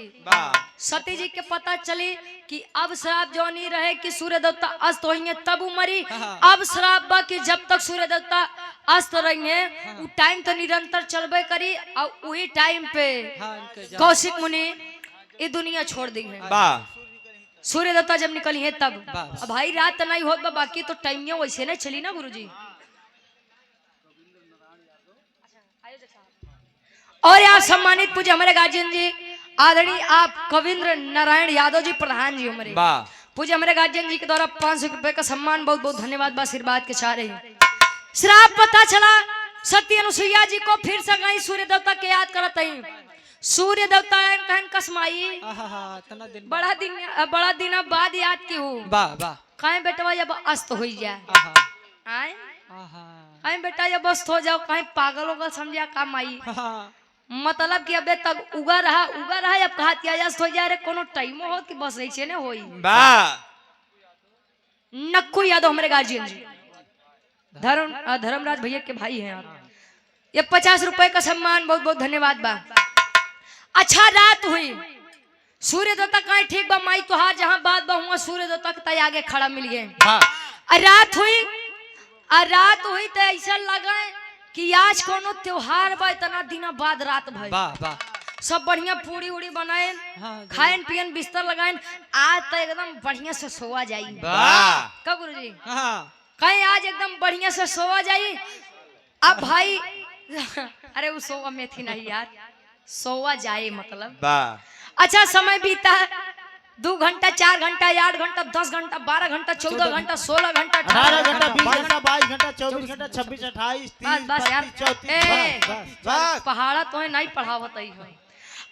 A: सती जी के पता चली कि अब श्राप जो नहीं रहे कि सूर्य देवता अस्त होंगे तब उमरी। अब श्राप बा कि जब तक सूर्य देवता अस्त रहेंगे वो टाइम तो निरंतर चलबे करी और वही टाइम पे कौशिक मुनि ये दुनिया छोड़ देंगे। सूर्य देवता जब निकली है तब अब भाई रात नहीं होत बा बाकी तो टाइमिया वैसे नहीं चली ना गुरुजी। और आप सम्मानित पूज्य हमारे गार्जियन जी आदरणीय आप कविंद्र नारायण यादव जी प्रधान जी हमारे पूज्य हमारे गार्जियन जी के द्वारा 500 रुपए का सम्मान बहुत बहुत धन्यवाद आशीर्वाद के चाह रहे हैं। श्राप पता चला सती अनुसुईया जी को फिर से गई सूर्य देवता के याद करत है। सूर्य देवता कहन कसमाई बड़ा दिन बाद याद की हूँ कहीं बेटवा जब अस्त हो जाए कहीं बेटा जब अस्त हो जाओ कहीं पागल होगा समझा का माई मतलब कि अबे तक उगा रहा अब कहा अस्त हो जा रहे कोनो टाइम हो कि बस ऐसे ने होई। नक्कू यादव हमारे गार्जियन जी धर्मराज भैया के भाई हैं आप। ये 50 रुपए का सम्मान, बहुत बहुत धन्यवाद बा। अच्छा रात हुई, सूर्य देवता कहे ठीक बा माई तुहार जहां बात बा हुआ सूर्य देवता के आगे खड़ा मिल गए। रात हुई तो ऐसा लगा कि आज कोनो त्योहार बा, इतना दिना बाद रात भई। सब बढ़िया पूरी उड़ी बनाए, खाएन पियन बिस्तर लगाएन, आज तो एकदम बढ़िया से सोवा जाई। कब गुरुजी कहे आज एकदम बढ़िया से सोवा जाई। अब भाई अरे वो सोवा में थी नहीं यार, सोवा जाए मतलब। अच्छा समय बीता, 2 घंटा 4 घंटा 8 घंटा 10 घंटा 12 घंटा 14 घंटा 16 घंटा
B: 18 घंटा 20 घंटा 22 घंटा 24 घंटा 26 28 30
A: बस यार
B: 34 बस
A: पहाड़ा तो है नहीं पढ़ावत ही है।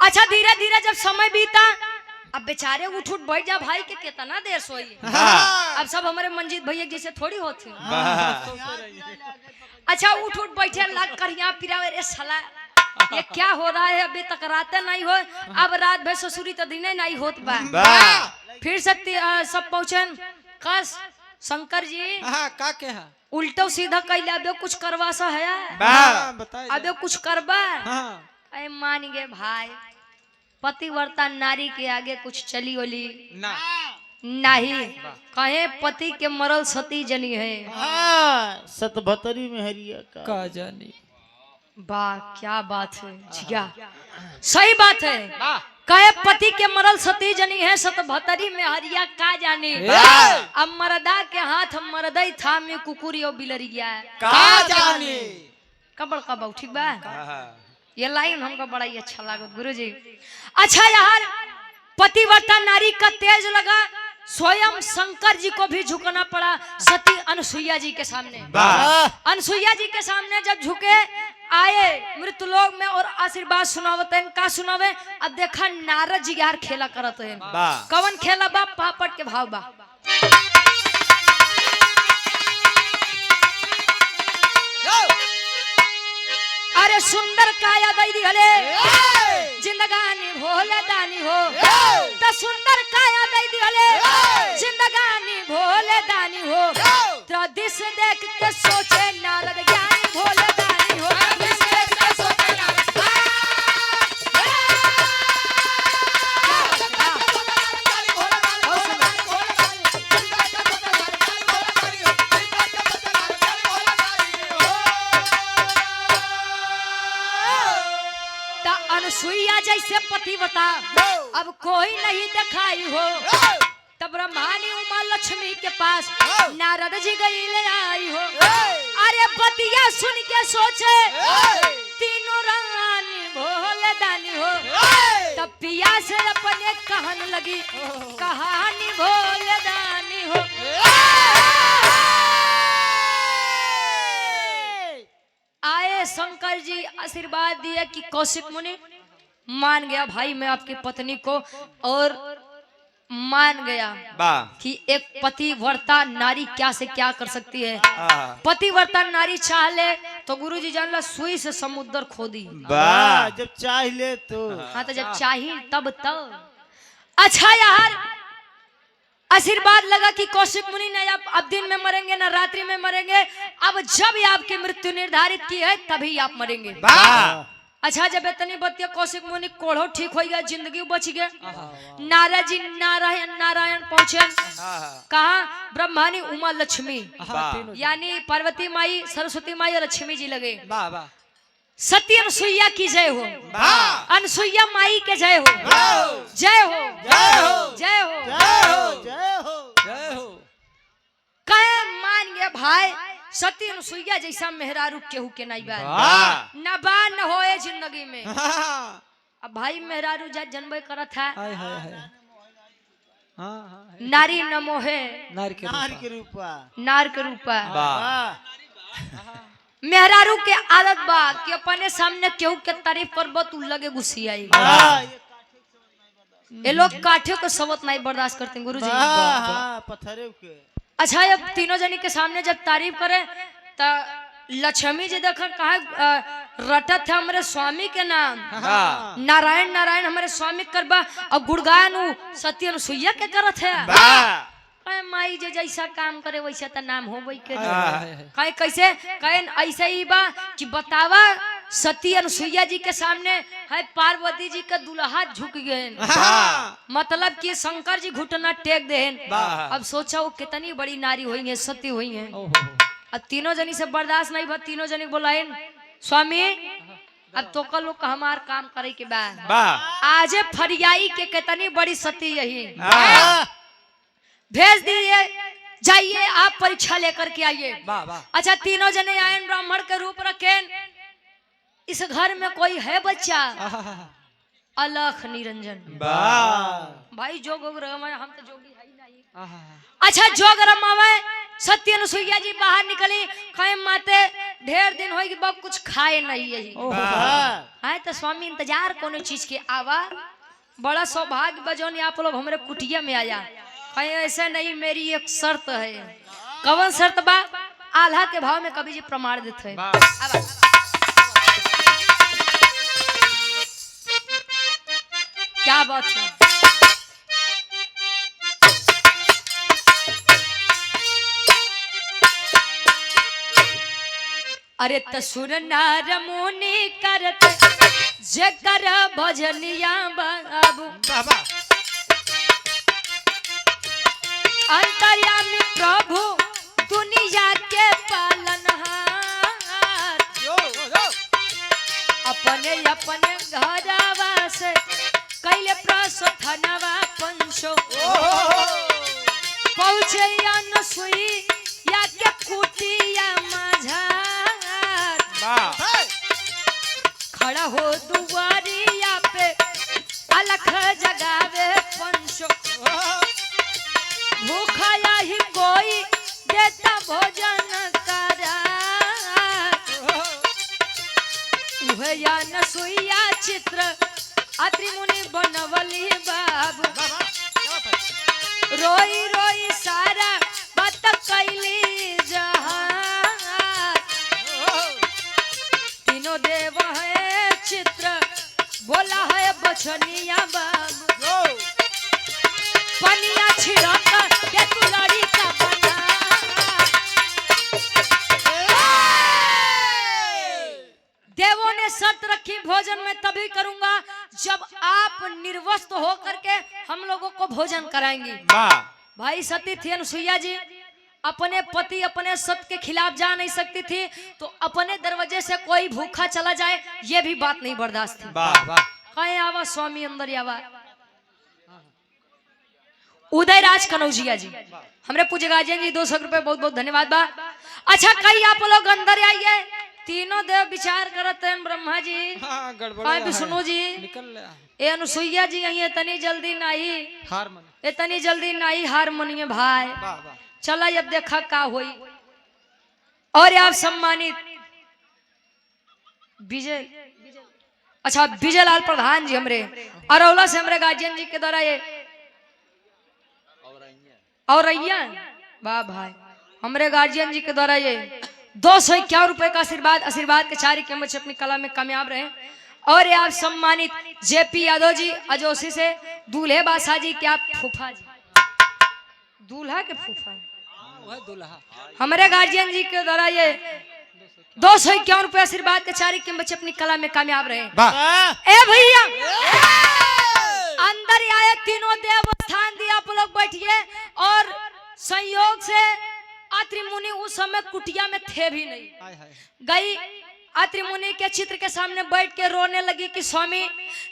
A: अच्छा धीरे धीरे जब समय बीता, अब बेचारे उठ बैठ जा भाई के कितना देर सोई। अब सब हमारे मंजीत भैया जैसे थोड़ी होती। अच्छा उठ बैठे लग कर यहाँ पिरावे रे साला ये क्या हो रहा है, अभी तक रात नहीं हो, अब रात भर ससुरी तो दिन नहीं होत बा। फिर सब पहुंचे कस शंकर जी
E: का के है
A: उल्टो सीधा कैले अबे कुछ करवा सा है, अबे कुछ करबा। अरे मान गए भाई, पतिव्रता नारी के आगे कुछ चली ओली नहीं, कहे पति के मरल सती जनी है।
B: सतभतरी में हरिया
E: का जानी।
A: वाह क्या बात है जिया, सही बात है। कहे पति के मरल सती जनी है, सतभतरी में हरिया का जाने। अब मरदा के हाथ मरदई था में कुकुरी और बिलरिया
C: का जाने।
A: कबड़ कबड़ ठीक बा। ये लाइन हमको बड़ा ही अच्छा लगा गुरुजी। अच्छा यार पतिव्रता नारी का तेज लगा, स्वयं शंकर जी को भी झुकना पड़ा सती अनसुईया जी के सामने। अनसुईया जी के सामने जब झुके आए मृत्यु लोक में और आशीर्वाद सुनावते हैं। का सुनावे? अब देखा नारद जी यार खेला करत है। कवन खेला बा? पापड़ के भाव बा। अरे सुंदर काया दई दिहले जिंदगानी भोले दानी हो, तो सुंदर काया दई दिहले जिंदगानी भोले दानी हो। तो दिस देख के सोचे नारद ज्ञानी भोले दानी हो, दिस देख के सोचे नारद अनसुईया जैसे पतिव्रता अब कोई नहीं दिखाई हो। तब ब्रह्मानी उमा लक्ष्मी के पास नारद जी गई ले आई हो। अरे बतिया सुन के सोचे तीनों रानी भोले दानी हो। तब पिया से अपने कहन लगी कहानी भोले दानी हो। आए शंकर जी आशीर्वाद दिए कि कौशिक मुनि मान गया भाई मैं आपकी पत्नी को, और मान गया कि एक पतिव्रता नारी क्या से क्या कर सकती है। पतिव्रता नारी चाह ले तो गुरुजी जान ला सुई से समुद्र खोदी।
B: जब चाह ले तो
A: हाँ तो जब चाहिए तब तब। अच्छा यार आशीर्वाद लगा कि कौशिक मुनि ने अब दिन में मरेंगे ना रात्रि में मरेंगे, अब जब आपकी मृत्यु निर्धारित की है तभी आप मरेंगे। अच्छा जब इतनी बतिया कौशिक मुनि कोढ़ो ठीक हो गया, जिंदगी बच गया। नारद जी नारायण नारायण पहुंचे कहा ब्रह्मानी उमा लक्ष्मी यानी पार्वती माई सरस्वती माई और लक्ष्मी जी लगे। सती अनसुईया की जय हो, अनसुईया माई के जय हो, जय हो जय हो जय हो
B: जय हो
E: जय हो।
A: कहे मान गया भाई सती अनसुईया जैसा मेहरारू केहू के नहीं बा, न बा न होए जिंदगी में। अब भाई मेहरारू जा जन्म करत है नारी न मोहे
E: नार के
B: रूपा
A: नार के रूपा। मेहरारू के आदत बा कि अपने सामने केहू के तारीफ करबो तू लगे गुस्सी आई। ये लोग काठियों को सबत नहीं बर्दाश्त करते गुरुजी।
B: पत्थरे के।
A: अच्छा जब तीनों जनी के सामने जब तारीफ करे तो लक्ष्मी जी देखा कहा रटत है हमारे स्वामी के नाम नारायण नारायण हमारे स्वामी करबा और गुड़गान सती अनसुईया के करत है। माई जे जैसा काम करे वैसा तो नाम होबे के
D: हाँ।
A: कहे कैसे कहे ऐसे ही बा कि बतावा सती अनुसुईया जी के सामने है पार्वती जी का दुल्हा झुक गए मतलब कि शंकर जी घुटना टेक देहन। अब सोचा वो कितनी बड़ी नारी हुई है, सती हुई है। अब तीनों जनी से बर्दाश्त नहीं बा, तीनों जनी बोलाइन स्वामी अब तो कल लोग हमार काम करे के बाद आज फरियाई के कितनी बड़ी सती यही भेज दिए, जाइए आप परीक्षा लेकर के आइए। अच्छा तीनों जने आए, ब्राह्मण के रूप रखे। इस घर में कोई है बच्चा? अलख निरंजन। भाई जोग रमावे, हम तो जोगी है ही नहीं। अच्छा जोग रमावे, सत्य अनुसुईया जी बाहर निकली, कहे माते ढेर दिन होगी बाप कुछ खाए नहीं यही आए तो स्वामी इंतजार कोनो चीज के आवा। बड़ा सौभाग्य बजौनी आप लोग हमारे कुटिया में आया। कहे ऐसा नहीं, मेरी एक शर्त है। कवन शर्त बा? आल्हा के भाव में कभी जी प्रमाण देते हैं। क्या बात है? अरे तसुर नार मुनि करत जकर भजनिया बाबू अंतर्यामी प्रभु दुनिया के पालनहार अपने अपने घरवा से कैले प्रसथनवा पंचो पहुँचे अनुसुईया के कुटिया माझार खड़ा हो दुआरिया पे अलख जगावे पंचो भूखा ही कोई देता भोजन करा अनुसुईया चित्र अत्रि मुनि बनवली बाबू रोई रोई सारा बात कैली जहां तीनों देव है चित्र बोला है बचनिया बाबू पनिया छिड़क दे तू लड़ी का बना देवों ने शर्त रखी भोजन में तभी करूंगा जब आप निर्वस्त्र हो करके हम लोगों को भोजन कराएंगे। भाई सती थी अनुसुईया जी, अपने पति अपने सत्य के खिलाफ जा नहीं सकती थी, तो अपने दरवाजे से कोई भूखा चला जाए ये भी बात नहीं बर्दाश्त थी। कहे आवा स्वामी अंदर आवा। उदयराज कनौजिया जी हमरे पूज्य गार्जियन जी 200 रुपए बहुत बहुत धन्यवाद बा। अच्छा कई आप लोग अंदर आइए। तीनों देव विचार करते हैं ब्रह्मा जी विष्णु जी ए अनुसुईया जी यही इतनी जल्दी नहीं इतनी जल्दी नहीं हार मनिए भाई चला अब देखा का हुई। और आप सम्मानित विजय अच्छा विजय लाल प्रधान जी हमरे अरौला से हमरे गार्जियन जी के द्वारा ये और वाह भाई हमरे गार्जियन जी के द्वारा ये 251 रुपए का आशीर्वाद के चारी के बच्चे अपनी कला में कामयाब रहे। और आप सम्मानित जेपी यादव जी अजोसी से दूल्हे बादशाह जी क्या फूफा जी दूल्हा के फूफा हमारे गार्जियन जी के द्वारा ये 251 रुपए आशीर्वाद के चारी के बच्चे अपनी कला में कामयाब रहे। ए भैया अंदर आए तीनों देव स्थान दिया आप लोग बैठिए। और संयोग से अत्रि मुनि उस समय कुटिया में थे भी नहीं। गई अत्रि मुनि के चित्र के सामने बैठ के रोने लगी कि स्वामी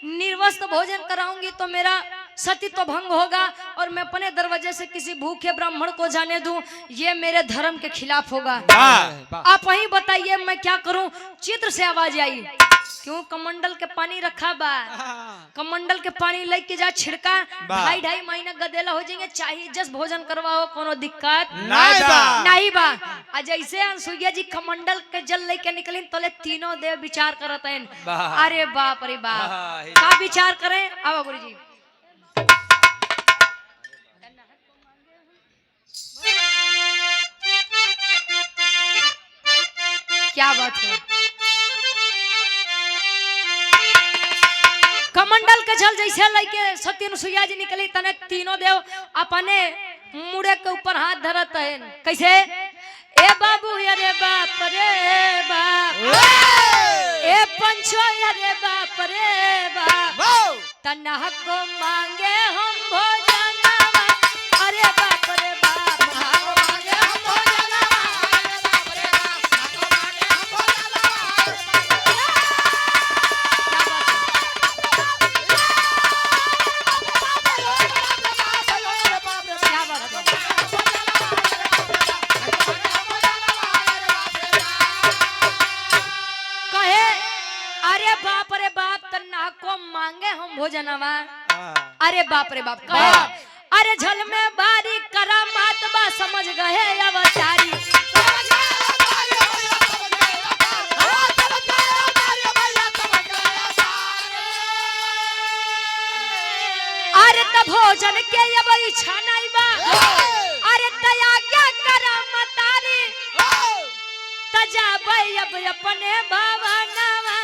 A: निर्वस्त्र भोजन कराऊंगी तो मेरा सतीत्व भंग होगा और मैं अपने दरवाजे से किसी भूखे ब्राह्मण को जाने दूं ये मेरे धर्म के खिलाफ होगा। आप वहीं बताइए मैं क्या करूं। चित्र से आवाज आई क्यों कमंडल के पानी रखा बा कमंडल के पानी लेके जा छिड़का 2.5 महीना गदेला हो जाएंगे चाहिए जस भोजन करवाओ कोनो दिक्कत नहीं बा। जैसे अनुसुईया जी कमंडल के जल लेके निकली तो तीनों देव विचार करते हैं। अरे बाप रे बाप क्या विचार करें। अब गुरु जी क्या बात है। कमंडल के जल जैसे लेके सत्य अनुसुईया जी निकली तने तीनों देव अपने मुड़े के ऊपर हाथ धरत है कैसे ए बाबू अरे बाप रे बाप ए पंचो अरे बाप रे बाप तना को मांगे हम भोजनवा अरे बाप रे बाप मांगे हम भोजनवा अरे बाप रे बाप मांगे हम भोजनवा क्या बात है कहे अरे बाप तना को मांगे हम भोजनवा अरे बाप रे बाप कहे अरे झल में बारी करा मात बा समझ गए अवतारी अरे त भोजन के अब इच्छा नहीं बा अरे तया क्या करा मतारी तजाबै अब अपने भवनवा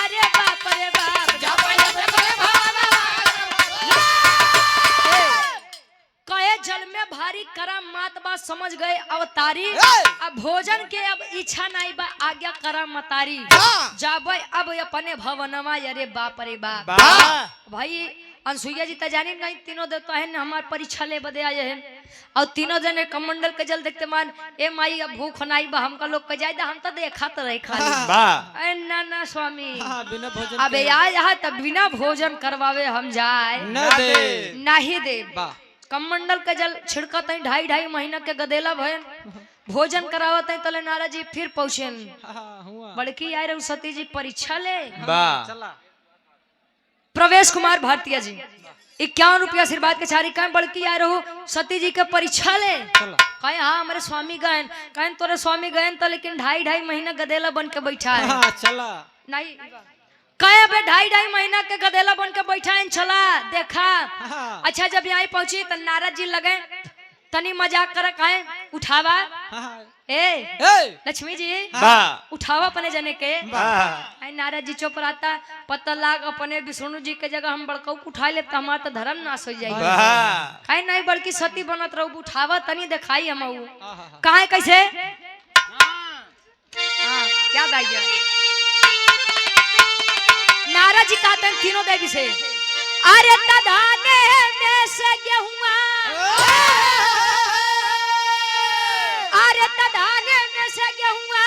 A: अरे बाप रे बाप जाबै अपने भवनवा कहे जल में भारी करा मात बा समझ गए अवतारी अब भोजन के अब इच्छा नहीं बा आज्ञा करा मतारी जाबै अब अपने भवनवा अरे बाप रे बाप भाई अनसुईया जी तजानी नहीं तीनों देवता है हमार परीक्षा ले बदे आए हैं और तीनों जने कमंडल के जल देखते मान ए माई अब भूख नहीं बा हमका लोग के जाए हम तो देखा तो रहे खाली ए ना ना स्वामी
E: बिना भोजन
A: अबे यहाँ तब बिना भोजन करवावे हम जाए
E: न दे
A: नहीं दे
E: वाह
A: कमंडल के जल छिड़कत है 2.5 महीना के गदेला भयन भोजन करावत है तले नारा जी फिर पहुंचेन
E: हुआ
A: बड़की आए रहे सती जी परीक्षा ले
E: चला
A: प्रवेश कुमार भारतीय जी 51 रुपया आशीर्वाद के छारी कहें बड़की आए रहो सती जी के परीक्षा ले
E: चला
A: कहे हाँ हमारे स्वामी गए कहें तोरे स्वामी गए तो लेकिन 2.5 महीना गदेला बन के बैठा है
E: चला
A: नहीं कहे बे 2.5 महीना के गदेला बन के बैठा है चला देखा अच्छा जब यहाँ पहुंची तो नारद जी लगे तनी मजाक कर कहे उठावा ए लक्ष्मी जी उठावा अपने जने के नारद जी चुप रहता पता लाग अपने विष्णु जी के जगह हम बड़का उठा ले तो हमारा तो धर्म नाश हो जाएगा कहे नहीं बल्कि सती बनत रहो उठावा तनी दिखाई हम कहे कैसे क्या गाइए नारद जी कहते हैं तीनों देवी से अरे तदाने में से गेहुआ अरे तदाने में से गेहुआ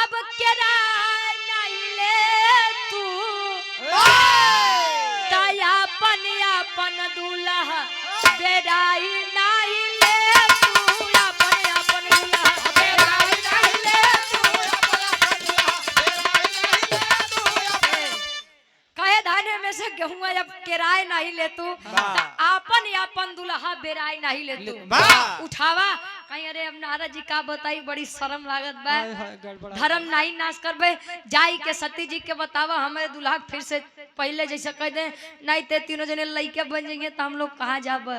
A: अब केरा नहीं ले तू तया अपन दूल्हा बेराई नहीं ले तू अपन दूल्हा बेराई नहीं ले तू कहे धाने में से गेहुआ जब किराए नहीं ले तू अपन दुल्हा बेराई नहीं ले तू उठावा कहीं अरे अब नारद जी का बताई बड़ी शर्म लागत बा धर्म नहीं नाश करबे जाई के सती जी के बतावा हमारे दुल्हा फिर से पहले जैसे कह दे नहीं ते तीनों जने लड़के बन जाएंगे तो हम लोग कहाँ जाब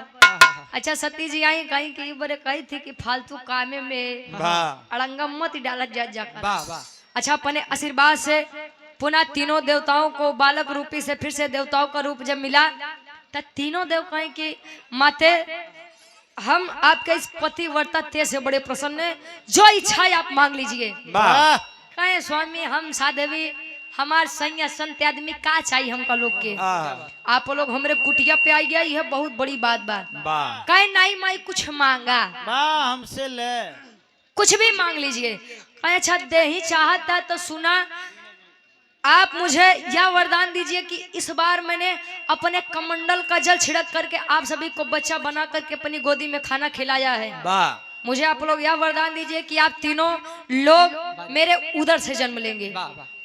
A: अच्छा सती जी आई कहीं की बड़े कही थी कि फालतू कामे में अड़ंगा मत डालत जाकर अच्छा अपने आशीर्वाद से पुनः तीनों देवताओं को बालक रूपी से फिर से देवताओं का रूप जब मिला तो तीनों देव कहें कि माते हम आपके इस पतिव्रता ते से बड़े प्रसन्न हैं जो इच्छा आप मांग लीजिए कहे स्वामी हम साधवी हमार संज्ञा संत आदमी का चाहिए हमका लोग के आप लोग हमारे कुटिया पे आई गया यह बहुत बड़ी बात कहे नहीं माई कुछ मांगा
B: हमसे ले
A: कुछ भी मांग लीजिए कहे अच्छा दे ही चाहता तो सुना आप मुझे यह वरदान दीजिए कि इस बार मैंने अपने कमंडल का जल छिड़क करके आप सभी को बच्चा बना करके अपनी गोदी में खाना खिलाया है मुझे आप लोग यह वरदान दीजिए कि आप तीनों लोग मेरे उदर से जन्म लेंगे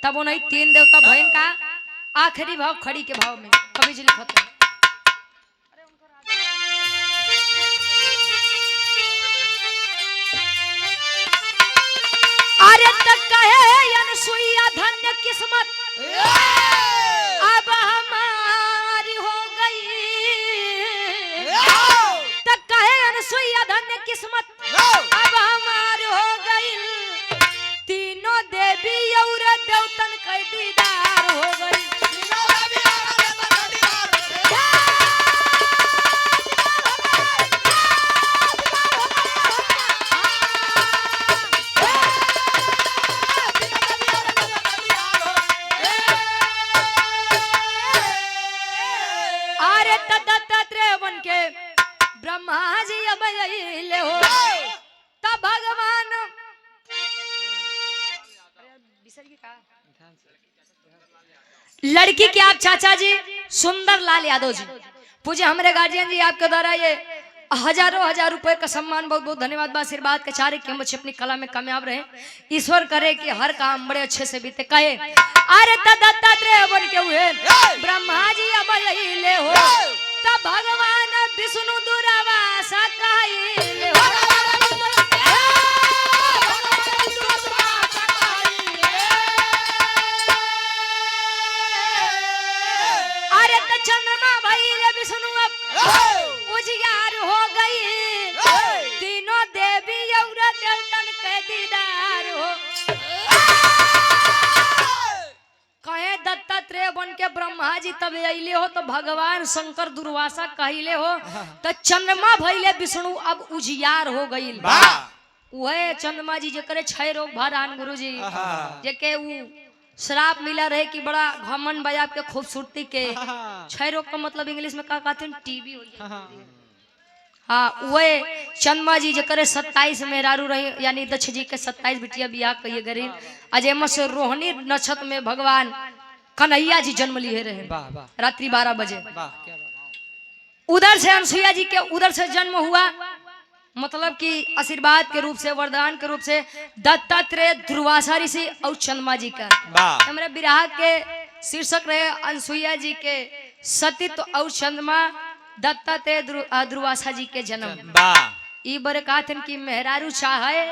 A: तब वो नहीं तीन देवता बहन का आखिरी भाव खड़ी के भाव में कभी जी लिखा अरे तक कहे अनसुईया धन्य किस्मत अब हमारी हो गई तक कहे अनसुईया धन्य किस्मत अब हमारी हो गई तीनों देवी और देवतन के दीदार हो गई लड़की के आप चाचा जी सुंदर लाल यादव जी, पूजे हमारे गार्जियन जी, आपके द्वारा ये हजारों हजार रुपए का सम्मान, बहुत बहुत धन्यवाद बा। आशीर्वाद के चारे कि हम बच्चे अपनी कला में कामयाब रहे, ईश्वर करे कि हर काम बड़े अच्छे से बीते। कहे अरे दत्तात्रेय बन के हुए ब्रह्मा जी अब ले हो, तब भगवान विष्णु दुर्वासा कहिले हो। अरे त चंद्रमा भइले विष्णु अब उजियार हो गई, तीनों देवी और देवतन के दीदार हो। कहे दत्तात्रेय बन के ब्रह्मा जी तब अइले हो, तो भगवान शंकर दुर्वासा कहिले हो, तो चंद्रमा भइले विष्णु अब उजियार हो गई। वह चंद्रमा जी जकरे 6 रोग भरान गुरु जी, जेके उ श्राप मिला रहे कि बड़ा घमंड बा आपके खूबसूरती के। 6 रोग का मतलब इंग्लिश में का कहते हैं, टीबी हो जाए। हाँ, वह चंद्रमा जी जकरे 27 मेहरारू रहे, यानी दक्ष जी के 27 बिटिया बियाह कहिए गरीब। अजय से रोहिणी नक्षत्र में भगवान कन्हैया जी जन्म लिए रहे, रात्रि 12 बजे। उधर से अनसुईया जी के उधर से जन्म हुआ, मतलब कि आशीर्वाद के रूप से, वरदान के रूप से दत्तात्रेय दुर्वासा ऋषि और चंद्रमा जी का। हमारे विराह के शीर्षक रहे अनसुईया जी के सतीत्व और चंद्रमा दत्तात्रेय दुर्वासा जी के जन्म। ई बरे कहते कि मेहरारू चाहे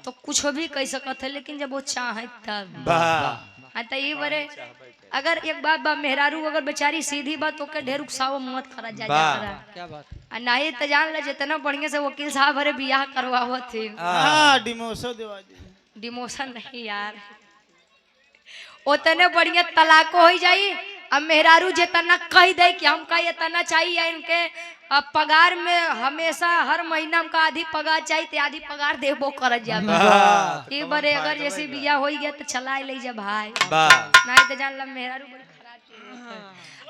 A: तो कुछ भी कह सकत है, लेकिन जब वो चाहे तब तो ई बरे अगर एक बात बा, मेहरारू अगर बेचारी सीधी बात तो के ढेर उकसाव मत करा जा
E: क्या बात
A: नहीं तो जान ले जितना बढ़िया से वकील साहब हरे बियाह करवावत थे।
B: हाँ, डिमोशन देवा दी।
A: डिमोशन नहीं यार, उतने बढ़िया तलाको हो जाई। अब मेहरारू जितना कह दे कि हमका इतना चाहिए, इनके पगार में हमेशा हर महीना हमका आधी पगार चाहिए, तो आधी पगार देबो कर जाए। एक बार अगर जैसे बियाह हो गया तो चला ले जा भाई, नहीं तो जान ला मेहरारू बड़ी खराब।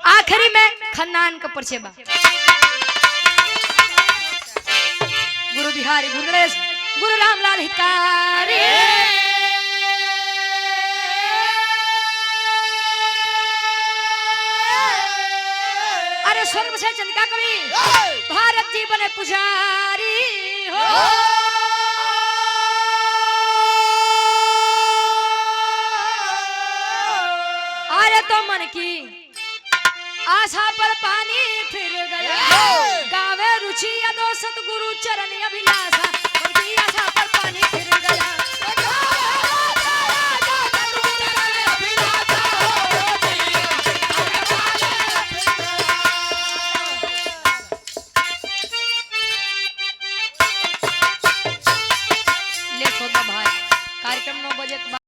A: आखिरी में खन्नान का परिचय बा। गुरु बिहारी, गुरु गणेश, गुरु रामलाल हितकारी। अरे स्वर्ग से चंद्रिका कवि भारत जी बने पुजारी हो। अरे तो मन की आशा पर पानी फिर गया, गावे रुचि अदो सतगुरु चरण अभिलाषा, उनकी आशा पर पानी फिर गया। लेट होगा भाई, कार्यक्रम 9 बजे के बाद।